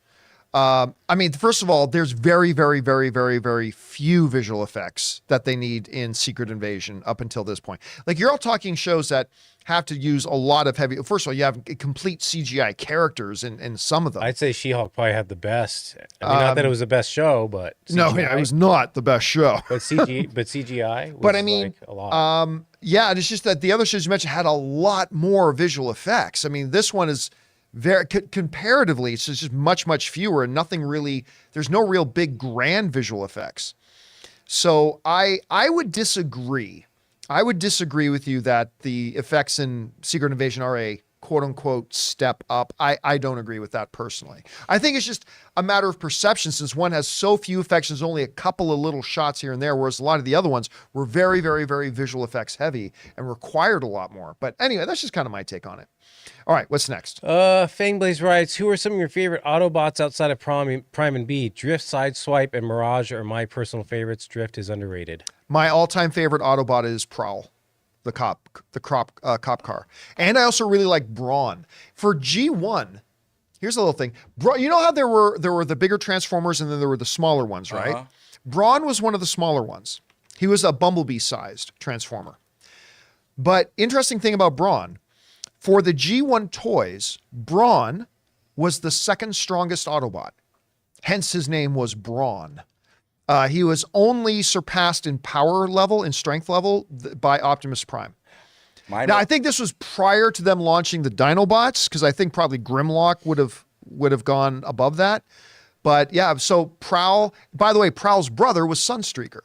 I mean, first of all, there's very, very, very, very, very few visual effects that they need in Secret Invasion up until this point. Like, you're all talking shows that have to use a lot of heavy. First of all, you have complete CGI characters in some of them. I'd say She-Hulk probably had the best. I mean, not that it was the best show, but CGI, no, it was not the best show. But CGI was but I mean, like a lot. Yeah, it's just that the other shows you mentioned had a lot more visual effects. I mean, this one is very comparatively, it's just much fewer and nothing really. There's no real big grand visual effects. So I would disagree. I would disagree with you that the effects in Secret Invasion are a quote unquote step up. I don't agree with that personally. I think it's just a matter of perception since one has so few effects. There's only a couple of little shots here and there, whereas a lot of the other ones were very, very, very visual effects heavy and required a lot more. But anyway, that's just kind of my take on it. All right, what's next? Fangblaze writes, who are some of your favorite Autobots outside of Prime and B? Drift, Sideswipe, and Mirage are my personal favorites. Drift is underrated. My all-time favorite Autobot is Prowl, the cop car. And I also really like Brawn. For G1, here's a little thing. You know how there were the bigger Transformers and then there were the smaller ones, right? Uh-huh. Brawn was one of the smaller ones. He was a Bumblebee-sized Transformer. But interesting thing about Brawn, for the G1 toys, Brawn was the second strongest Autobot. Hence his name was Brawn. He was only surpassed in power level, in strength level, by Optimus Prime. Now, I think this was prior to them launching the Dinobots, because I think probably Grimlock would have gone above that. But yeah, so Prowl, by the way, Prowl's brother was Sunstreaker.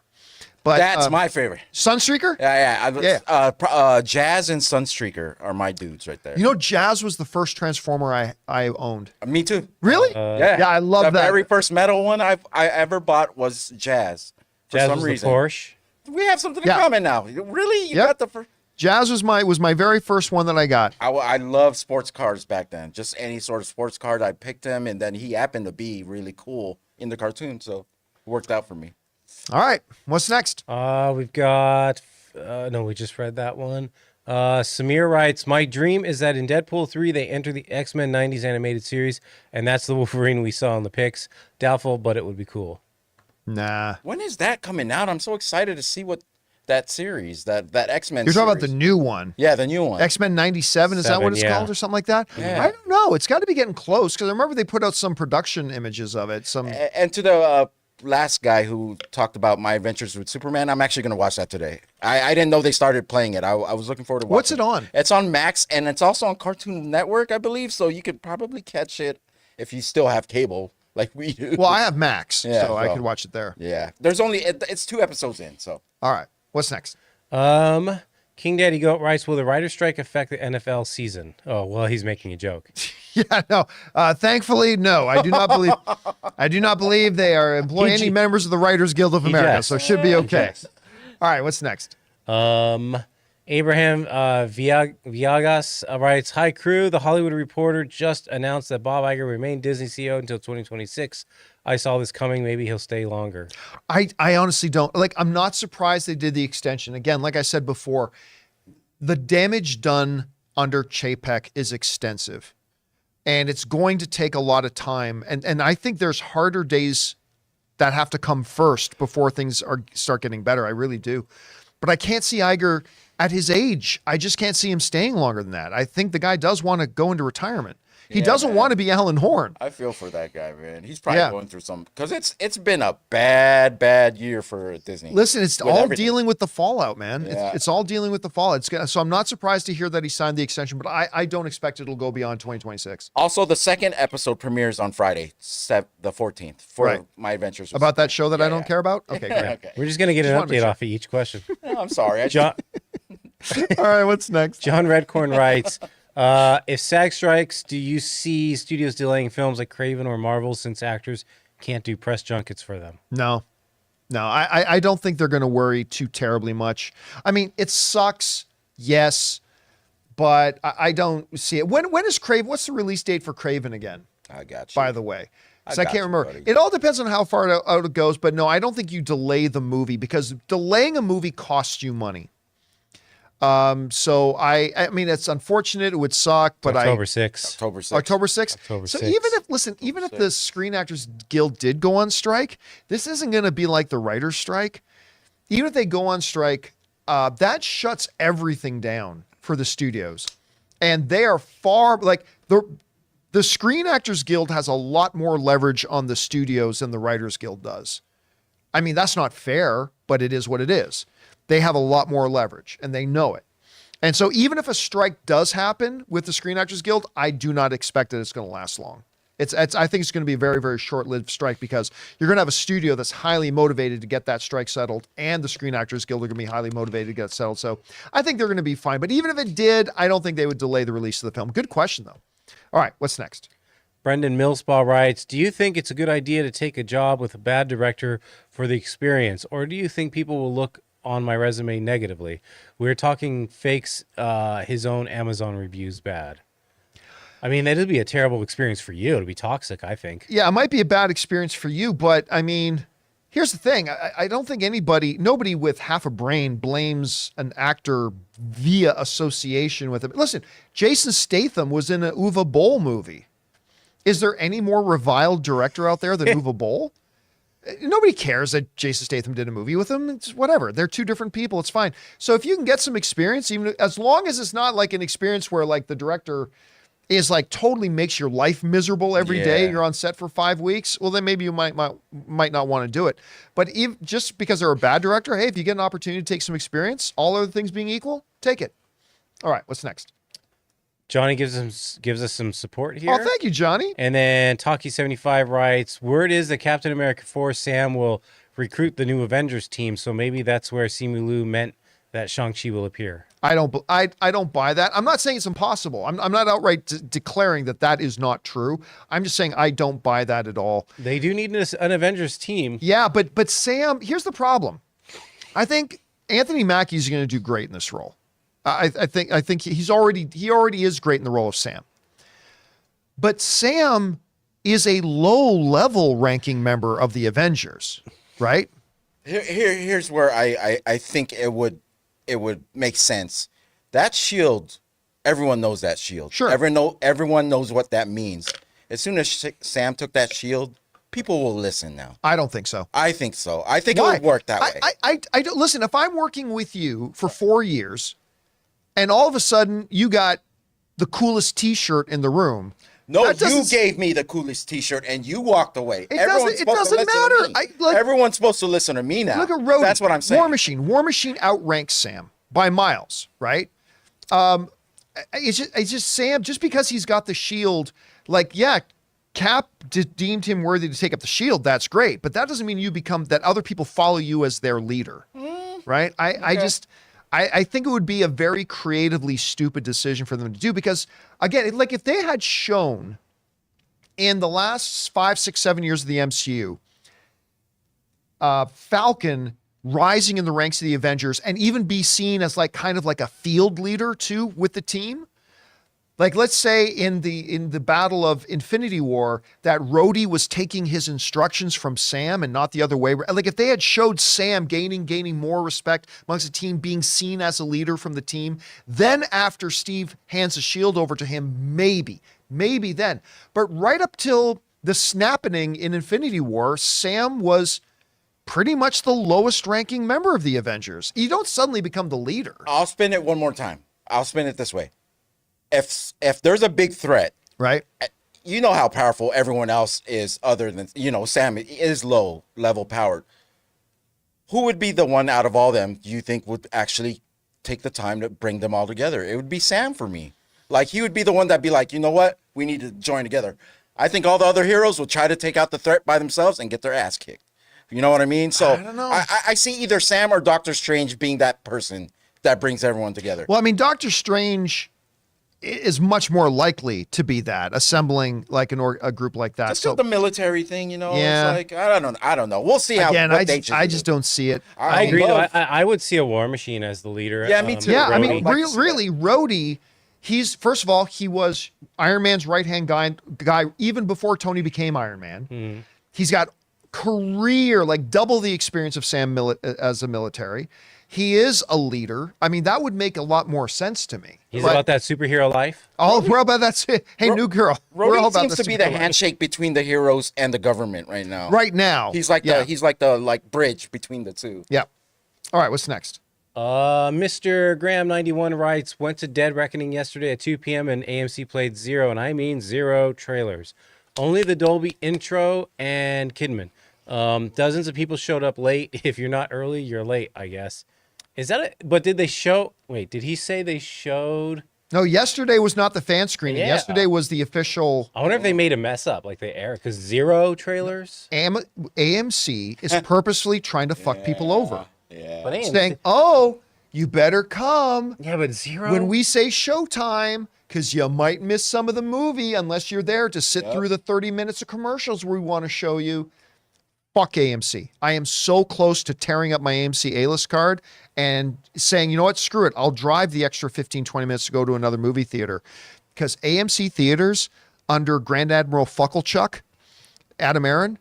But that's my favorite. Sunstreaker? Yeah. Jazz and Sunstreaker are my dudes right there. You know, Jazz was the first Transformer I owned. Me too. Really? Yeah, I love that. The very first metal one I ever bought was Jazz. For Jazz some was reason. The Porsche. We have something in common now. Really? You got the first? Jazz was my very first one that I got. I loved sports cars back then. Just any sort of sports car. I picked him, and then he happened to be really cool in the cartoon, so it worked out for me. All right, what's next? We've got no, we just read that one. Samir writes, my dream is that in Deadpool 3 they enter the X-Men 90s animated series, and that's the Wolverine we saw in the pics. Doubtful, but it would be cool. Nah. When is that coming out? I'm so excited to see what that series, that X-Men. You're talking about the series. new one. Yeah, the new one. X-Men 97, is that what it's called or something like that? Yeah. I don't know. It's got to be getting close because I remember they put out some production images of it. And to the last guy who talked about My Adventures with Superman, I'm actually going to watch that today. I didn't know they started playing it. I was looking forward to watching What's it on? It's on Max, and it's also on Cartoon Network, I believe, so you could probably catch it if you still have cable like we do. Well, I have Max, Yeah, so I well. could watch it there. Yeah. There's only, it's 2 episodes in, so. All right. What's next? King Daddy Goat writes, will the writer's strike affect the NFL season? Oh, well, he's making a joke. Yeah, no. Thankfully, no. I do not believe. I do not believe they are employing any members of the Writers Guild of America, jest. so it should be okay. All right, what's next? Abraham Villagas writes, hi, crew. The Hollywood Reporter just announced that Bob Iger remained Disney CEO until 2026. I saw this coming. Maybe he'll stay longer. I honestly don't. Like, I'm not surprised they did the extension. Again, like I said before, the damage done under Chapek is extensive. And it's going to take a lot of time. And I think there's harder days that have to come first before things start getting better. I really do. But I can't see Iger at his age. I just can't see him staying longer than that. I think the guy does want to go into retirement. He doesn't want to be Alan Horn. I feel for that guy, man. He's probably going through some, because it's been a bad year for Disney. Listen, it's all dealing with the fallout, man. Yeah. It's all dealing with the fallout. So I'm not surprised to hear that he signed the extension, but I don't expect it'll go beyond 2026. Also, the second episode premieres on Friday, the 14th, for My Adventures. About that show that I don't care about? Okay, great. Okay. We're just going to get an update off of each question. No, I'm sorry. John, All right, what's next? John Redcorn writes, if SAG strikes, do you see studios delaying films like Craven or Marvel since actors can't do press junkets for them? No, I don't think they're going to worry too terribly much. I mean, it sucks, yes, but I don't see it. When is Craven? What's the release date for Craven again? I got you. By the way. So I got can't you, remember. buddy. It all depends on how far out it goes, but no, I don't think you delay the movie because delaying a movie costs you money. So I mean, it's unfortunate. It would suck, but October 6th. October 6th. October 6th. October So 6th. even if the Screen Actors Guild did go on strike, this isn't going to be like the writer's strike. Even if they go on strike, that shuts everything down for the studios. And they are the Screen Actors Guild has a lot more leverage on the studios than the Writers Guild does. I mean, that's not fair, but it is what it is. They have a lot more leverage and they know it. And so even if a strike does happen with the Screen Actors Guild, I do not expect that it's going to last long. I think it's going to be a very, very short-lived strike because you're going to have a studio that's highly motivated to get that strike settled, and the Screen Actors Guild are going to be highly motivated to get it settled. So I think they're going to be fine. But even if it did, I don't think they would delay the release of the film. Good question, though. All right, what's next? Brendan Millspaw writes, do you think it's a good idea to take a job with a bad director for the experience, or do you think people will look on my resume negatively? We're talking fakes his own Amazon reviews bad. I mean, that'd be a terrible experience for you. It'd be toxic, I think. Yeah, it might be a bad experience for you, but I mean, here's the thing. I don't think nobody with half a brain blames an actor via association with him. Listen, Jason Statham was in an Uwe Boll movie. Is there any more reviled director out there than Uwe Boll? Nobody cares that Jason Statham did a movie with him. It's whatever. They're two different people. It's fine. So if you can get some experience, even as long as it's not like an experience where like the director is like totally makes your life miserable every day. You're on set for 5 weeks. Well, then maybe you might not want to do it. But just because they're a bad director, hey, if you get an opportunity to take some experience, all other things being equal, take it. All right, what's next? Johnny gives us some support here. Oh, thank you, Johnny. And then Taki75 writes, word is that Captain America 4 Sam will recruit the new Avengers team, so maybe that's where Simu Liu meant that Shang-Chi will appear. I don't buy that. I'm not saying it's impossible. I'm not outright declaring that is not true. I'm just saying I don't buy that at all. They do need an Avengers team. Yeah, but Sam, here's the problem. I think Anthony Mackie's going to do great in this role. I think he already is great in the role of Sam. But Sam is a low-level ranking member of the Avengers, right? Here's where I think it would make sense. That shield, everyone knows that shield. Sure. Everyone knows what that means. As soon as Sam took that shield, people will listen now. I don't think so. I think so. I think Why? it would work that way. I don't listen. If I'm working with you for 4 years, and all of a sudden you got the coolest T-shirt in the room. No, you gave me the coolest T-shirt and you walked away. It doesn't matter. Everyone's supposed to listen to me now. Look at Rhodey. That's what I'm saying. War Machine outranks Sam by miles, right? It's just Sam. Just because he's got the shield, like Cap deemed him worthy to take up the shield. That's great, but that doesn't mean you become that. Other people follow you as their leader, right? I think it would be a very creatively stupid decision for them to do because, again, like if they had shown in the last 5, 6, 7 years of the MCU, Falcon rising in the ranks of the Avengers and even be seen as like kind of like a field leader too with the team. Like let's say in the battle of Infinity War that Rhodey was taking his instructions from Sam and not the other way. Like if they had showed Sam gaining more respect amongst the team, being seen as a leader from the team, then after Steve hands the shield over to him, maybe then. But right up till the snapping in Infinity War, Sam was pretty much the lowest ranking member of the Avengers. You don't suddenly become the leader. I'll spin it one more time. I'll spin it this way. If there's a big threat, right? You know how powerful everyone else is other than, Sam is low level powered. Who would be the one out of all them you think would actually take the time to bring them all together? It would be Sam for me. Like he would be the one that'd be like, you know what? We need to join together. I think all the other heroes will try to take out the threat by themselves and get their ass kicked. You know what I mean? So I don't know. I see either Sam or Doctor Strange being that person that brings everyone together. Well, I mean, Doctor Strange is much more likely to be that, assembling like a group like that. That's still the military thing, Yeah. It's like I don't know. We'll see how. Again, I just don't see it. I agree. Though. I would see a War Machine as the leader. Yeah, me too. Yeah, I Rhodey. mean, really, Rhodey. He's first of all, he was Iron Man's right-hand guy even before Tony became Iron Man. He's got career like double the experience of Sam as a military. He is a leader. I mean, that would make a lot more sense to me. He's about that superhero life. Oh, we're about that. Hey, new girl. We're all Rhodey about seems to be the handshake between the heroes and the government right now. Right now, he's like the bridge between the two. Yeah. All right. What's next? Mr. Graham91 writes, went to Dead Reckoning yesterday at 2 p.m. and AMC played 0, and I mean 0 trailers. Only the Dolby intro and Kidman. Dozens of people showed up late. If you're not early, you're late, I guess. Is that it? But did they show? Wait, did he say they showed? No, yesterday was not the fan screening. Yeah. Yesterday was the official. I wonder if they made a mess up, like they aired, because 0 trailers. AMC is purposefully trying to fuck people over. Yeah. But Saying, oh, you better come. Yeah, but 0. When we say showtime, because you might miss some of the movie unless you're there to sit through the 30 minutes of commercials we want to show you. Fuck AMC. I am so close to tearing up my AMC A-list card and saying, you know what, screw it. I'll drive the extra 15, 20 minutes to go to another movie theater. Because AMC theaters under Grand Admiral Fucklechuck, Adam Aaron,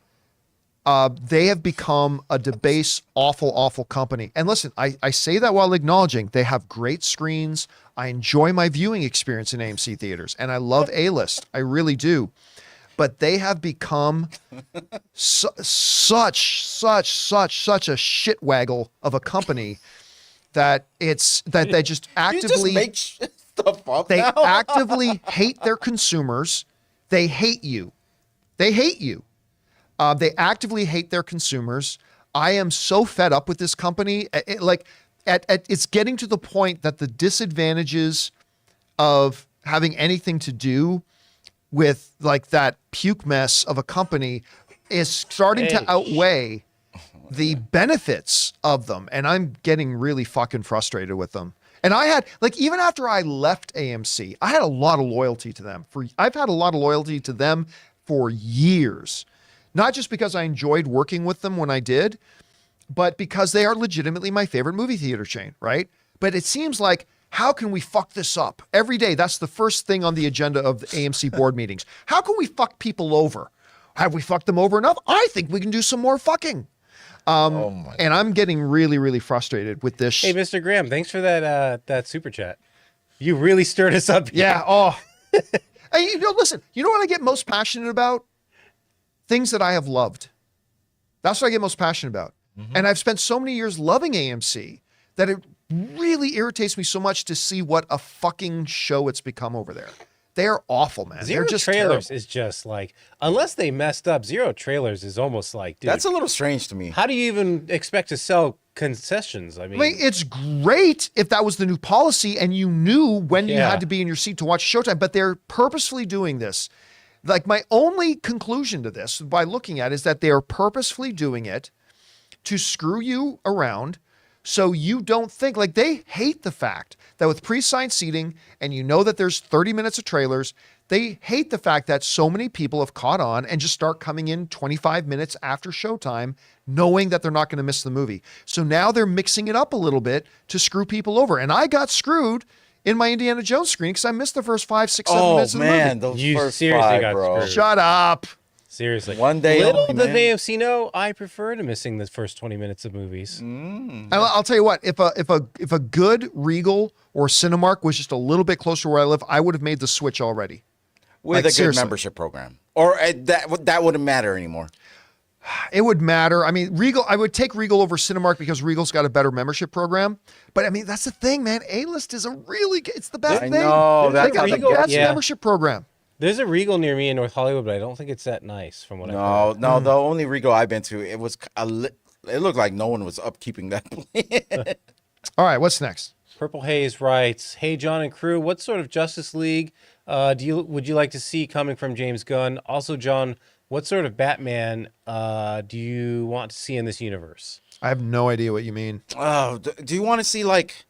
they have become a debased, awful company. And listen, I say that while acknowledging they have great screens. I enjoy my viewing experience in AMC theaters, and I love A-list. I really do. But they have become such a shitwaggle of a company that they just actively make stuff up they now? actively hate their consumers. They hate you. They actively hate their consumers. I am so fed up with this company. It's getting to the point that the disadvantages of having anything to do with like that puke mess of a company is starting to outweigh the benefits of them. And I'm getting really fucking frustrated with them. And I had, like, even after I left AMC, I had a lot of loyalty to them. I've had a lot of loyalty to them for years. Not just because I enjoyed working with them when I did, but because they are legitimately my favorite movie theater chain, right? But it seems like, how can we fuck this up? Every day, that's the first thing on the agenda of the AMC board meetings. How can we fuck people over? Have we fucked them over enough? I think we can do some more fucking. And I'm getting really, really frustrated with this. Hey, Mr. Graham, thanks for that super chat. You really stirred us up. Yeah. Oh. Hey, listen, you know what I get most passionate about? things that I have loved. That's what I get most passionate about. And I've spent so many years loving AMC that it really irritates me so much to see what a fucking show it's become over there. They're awful, man. Zero They're just trailers terrible. is just like, unless they messed up, zero trailers is almost like, dude, That's a little strange to me. how do you even expect to sell concessions? I mean, It's great if that was the new policy and you knew when you Yeah. had to be in your seat to watch Showtime, but they're purposefully doing this. Like, my only conclusion to this by looking at it is that they are purposefully doing it to screw you around so you don't think, like, they hate the fact that with pre-signed seating and you know that there's 30 minutes of trailers, they hate the fact that so many people have caught on and just start coming in 25 minutes after showtime knowing that they're not going to miss the movie. So now they're mixing it up a little bit to screw people over. And I got screwed in my Indiana Jones screening because I missed the first 5, 6, 7 minutes of the movie. those You first seriously 5, got bro. screwed. Shut up. seriously. One day Little only, did man. AMC know, I prefer to missing the first 20 minutes of movies. I'll tell you what, if a good Regal or Cinemark was just a little bit closer to where I live, I would have made the switch already. With Like, a good seriously. membership program. Or that wouldn't matter anymore. It would matter. I mean, Regal, I would take Regal over Cinemark because Regal's got a better membership program. But I mean, that's the thing, man. A-List is it's the best I thing. know, They that's got the Regal, best yeah. membership program. There's a Regal near me in North Hollywood, but I don't think it's that nice from what I No, heard. no, the only Regal I've been to, it was it looked like no one was upkeeping that place. All right, what's next? Purple Haze writes, "Hey John and crew, what sort of Justice League would you like to see coming from James Gunn? Also, John, what sort of Batman do you want to see in this universe?" I have no idea what you mean. Oh, do you want to see like?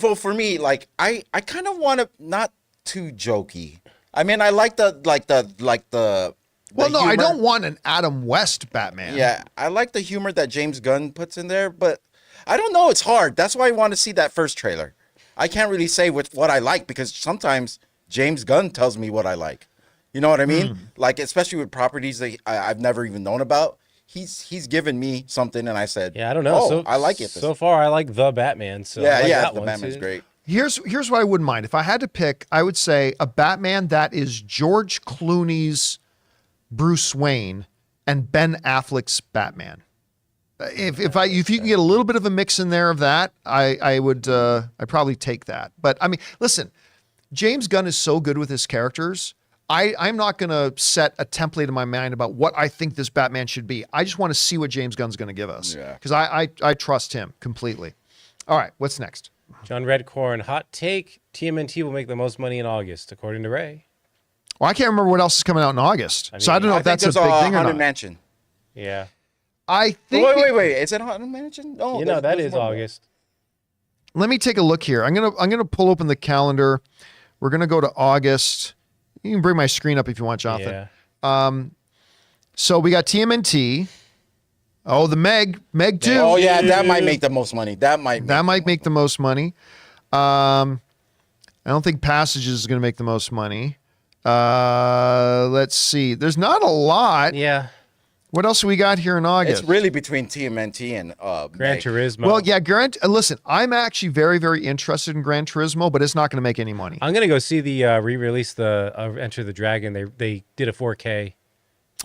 Well, for me, like I kind of want to not too jokey. I mean, I like the. Well, no, I humor. don't want an Adam West Batman. Yeah, I like the humor that James Gunn puts in there, but I don't know. It's hard. That's why I want to see that first trailer. I can't really say what I like because sometimes James Gunn tells me what I like. You know what I mean? Like, especially with properties that I've never even known about. He's given me something, and I said, Yeah, I don't know. Oh, I like it. So far, I like the Batman. So I yeah, like yeah, that the one, Batman's too. great. Here's what I wouldn't mind. If I had to pick, I would say a Batman that is George Clooney's Bruce Wayne and Ben Affleck's Batman. If you can get a little bit of a mix in there of that, I'd probably take that. But I mean, listen, James Gunn is so good with his characters. I'm not going to set a template in my mind about what I think this Batman should be. I just want to see what James Gunn's going to give us because I trust him completely. All right, what's next? John Redcorn, hot take: TMNT will make the most money in August, according to Ray. Well, I can't remember what else is coming out in August, so I don't know if that's a big thing or Haunted not. Mansion. Yeah, I think. Wait. Is it Haunted Mansion? No, you know that there's is more. August. Let me take a look here. I'm gonna pull open the calendar. We're gonna go to August. You can bring my screen up if you want, Jonathan. Yeah. So we got TMNT. Oh, the Meg 2. Oh yeah, that might make the most money. That might make the most money. I don't think Passages is going to make the most money. Let's see. There's not a lot. Yeah. What else do we got here in August? It's really between TMNT and Gran Meg. Turismo. Well, yeah, listen, I'm actually very, very interested in Gran Turismo, but it's not going to make any money. I'm gonna go see the re-release, the Enter the Dragon. They did a 4K.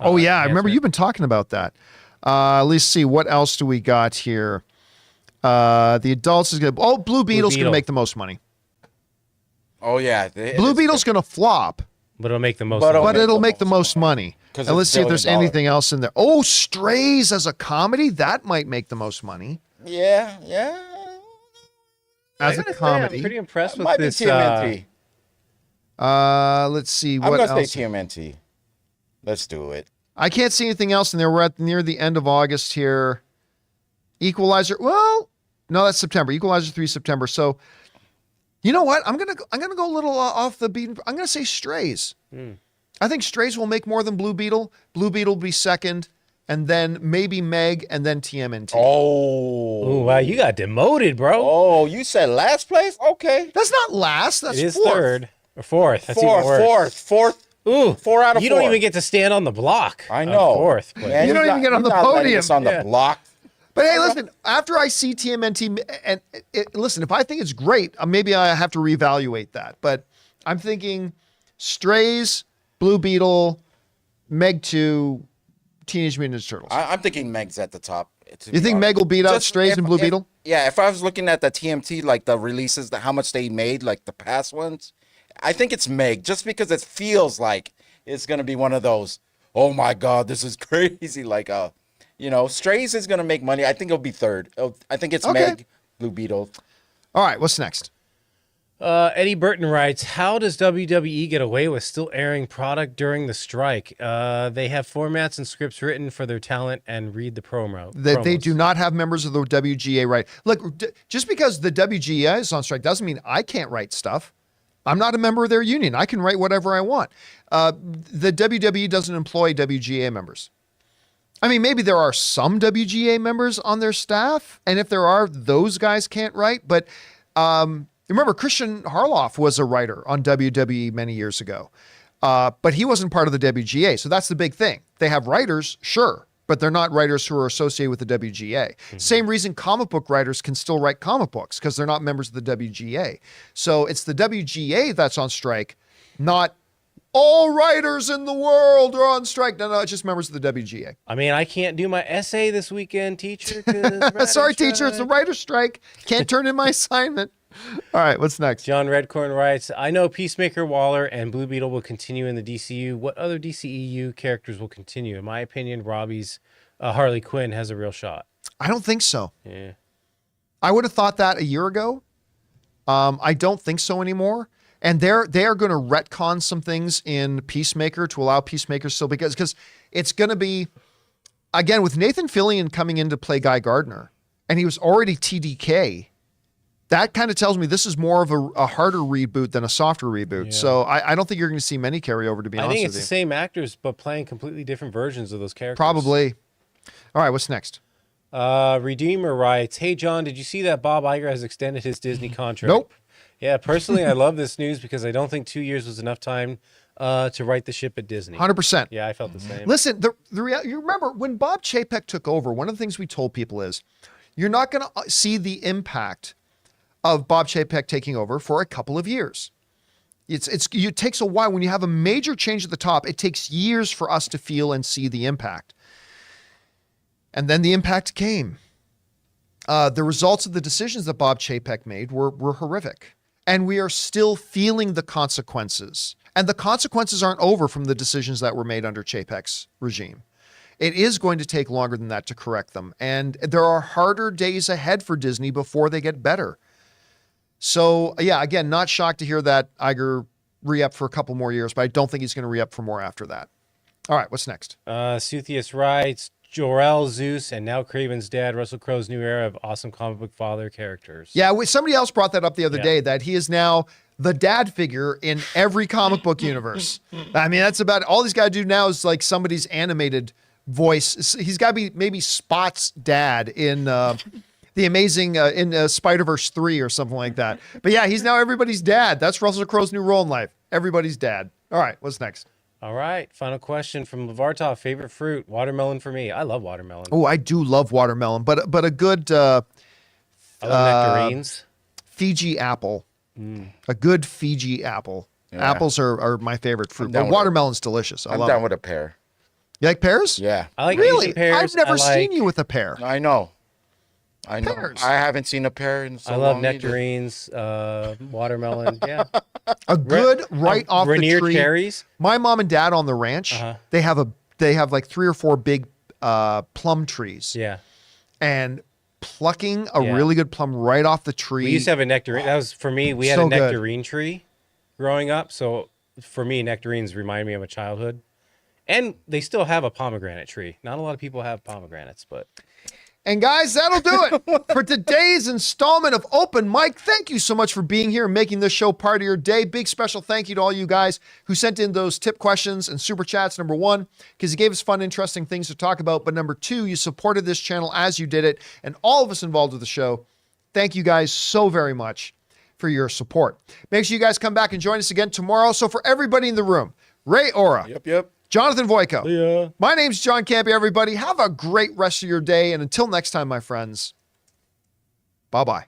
Oh, yeah. I remember enhancement. you've been talking about that. Let's see. What else do we got here? The adults is going to... Oh, Blue Beetle's going to Beetle. make the most money. Oh yeah, Blue Beetle's going to flop, But it'll make the most. But money. but it'll make the most money. 'Cause And let's it's see if there's $1 billion. anything else in there. Oh, Strays as a comedy? That might make the most money. Yeah. As a I gotta say, comedy. I'm pretty impressed with Might be this. TMNT. Let's see. I'm What gonna else? say TMNT. Let's do it. I can't see anything else in there. We're at near the end of August here. Equalizer. Well, no, that's September. Equalizer 3 September. So, you know what? I'm gonna go a little off the beat. I'm gonna say Strays. I think Strays will make more than Blue Beetle. Blue Beetle will be second, and then maybe Meg, and then TMNT. Oh. Ooh, wow, you got demoted, bro. Oh, you said last place? Okay. That's not last. That's it is fourth. third or fourth. That's even worse. Fourth. Ooh, 4 out of you 4. don't even get to stand on the block. I of know. Fourth. Place. Man, You don't he's even get on he's the not letting podium. us on Yeah. the block. But hey, listen, after I see TMNT, and listen, if I think it's great, maybe I have to reevaluate that. But I'm thinking Strays, Blue Beetle, Meg 2, Teenage Mutant Ninja Turtles? I'm thinking Meg's at the top. You think Meg will beat out Strays and Blue Beetle? Yeah, if I was looking at the TMT, like the releases, how much they made, like the past ones, I think it's Meg, just because it feels like it's going to be one of those, oh my God, this is crazy. Like, Strays is going to make money. I think it'll be third. I think it's Meg, Blue Beetle. All right, what's next? Eddie Burton writes, how does WWE get away with still airing product during the strike? They have formats and scripts written for their talent and read the promo. They do not have members of the WGA write. Look, just because the WGA is on strike doesn't mean I can't write stuff. I'm not a member of their union. I can write whatever I want. The WWE doesn't employ WGA members. I mean, maybe there are some WGA members on their staff, and if there are, those guys can't write. But remember, Christian Harloff was a writer on WWE many years ago, but he wasn't part of the WGA. So that's the big thing. They have writers, sure, but they're not writers who are associated with the WGA. Mm-hmm. Same reason comic book writers can still write comic books, because they're not members of the WGA. So it's the WGA that's on strike, not all writers in the world are on strike. No, it's just members of the WGA. I mean, I can't do my essay this weekend, teacher. Sorry, teacher, it's a writer's strike. Can't turn in my assignment. All right, what's next? John Redcorn writes, I know Peacemaker, Waller, and Blue Beetle will continue in the DCU. What other DCEU characters will continue? In my opinion, Robbie's Harley Quinn has a real shot. I don't think so. Yeah. I would have thought that a year ago. I don't think so anymore. And they are going to retcon some things in Peacemaker to allow Peacemaker still, because it's going to be, again, with Nathan Fillion coming in to play Guy Gardner, and he was already TDK. That kind of tells me this is more of a harder reboot than a softer reboot. Yeah. So I don't think you're going to see many carryover, to be honest with you. I think it's the same actors, but playing completely different versions of those characters. Probably. All right, what's next? Redeemer writes, hey, John, did you see that Bob Iger has extended his Disney contract? Nope. Yeah, personally, I love this news because I don't think 2 years was enough time to right the ship at Disney. 100%. Yeah, I felt the same. Listen, you remember when Bob Chapek took over, one of the things we told people is you're not going to see the impact of Bob Chapek taking over for a couple of years. It takes a while. When you have a major change at the top, it takes years for us to feel and see the impact. And then the impact came. The results of the decisions that Bob Chapek made were horrific. And we are still feeling the consequences. And the consequences aren't over from the decisions that were made under Chapek's regime. It is going to take longer than that to correct them. And there are harder days ahead for Disney before they get better. So, yeah, again, not shocked to hear that Iger re-up for a couple more years, but I don't think he's going to re-up for more after that. All right, what's next? Suthius writes, Jor-El, Zeus, and now Kraven's dad, Russell Crowe's new era of awesome comic book father characters. Yeah, somebody else brought that up the other day, that he is now the dad figure in every comic book universe. I mean, that's about all he's got to do now is like somebody's animated voice. He's got to be maybe Spot's dad in the Amazing in Spider-Verse 3 or something like that. But yeah, he's now everybody's dad. That's Russell Crowe's new role in life. Everybody's dad. All right, what's next? All right, final question from Lavartov. Favorite fruit? Watermelon for me. I love watermelon. Oh, I do love watermelon, but a good I love nectarines. Fiji apple. A good Fiji apple. Yeah. Apples are my favorite fruit, but watermelon's delicious. I'm down with a pear. You like pears? Yeah. I like really? pears. I've never seen you with a pear. I know. Pears. I haven't seen a pear in so long. I love nectarines, watermelon. Yeah. A good off the tree. Cherries. My mom and dad on the ranch, they have like 3 or 4 big plum trees. Yeah. And plucking a really good plum right off the tree. We used to have a nectarine. That was for me. We had a nectarine tree growing up. So for me, nectarines remind me of my childhood. And they still have a pomegranate tree. Not a lot of people have pomegranates, but. And guys, that'll do it for today's installment of Open Mic. Thank you so much for being here and making this show part of your day. Big special thank you to all you guys who sent in those tip questions and super chats. Number 1, because you gave us fun, interesting things to talk about. But number 2, you supported this channel as you did it. And all of us involved with the show, thank you guys so very much for your support. Make sure you guys come back and join us again tomorrow. So for everybody in the room, Ray Ora. Yep. Jonathan Voico. Yeah. My name's John Campea, everybody. Have a great rest of your day. And until next time, my friends, bye-bye.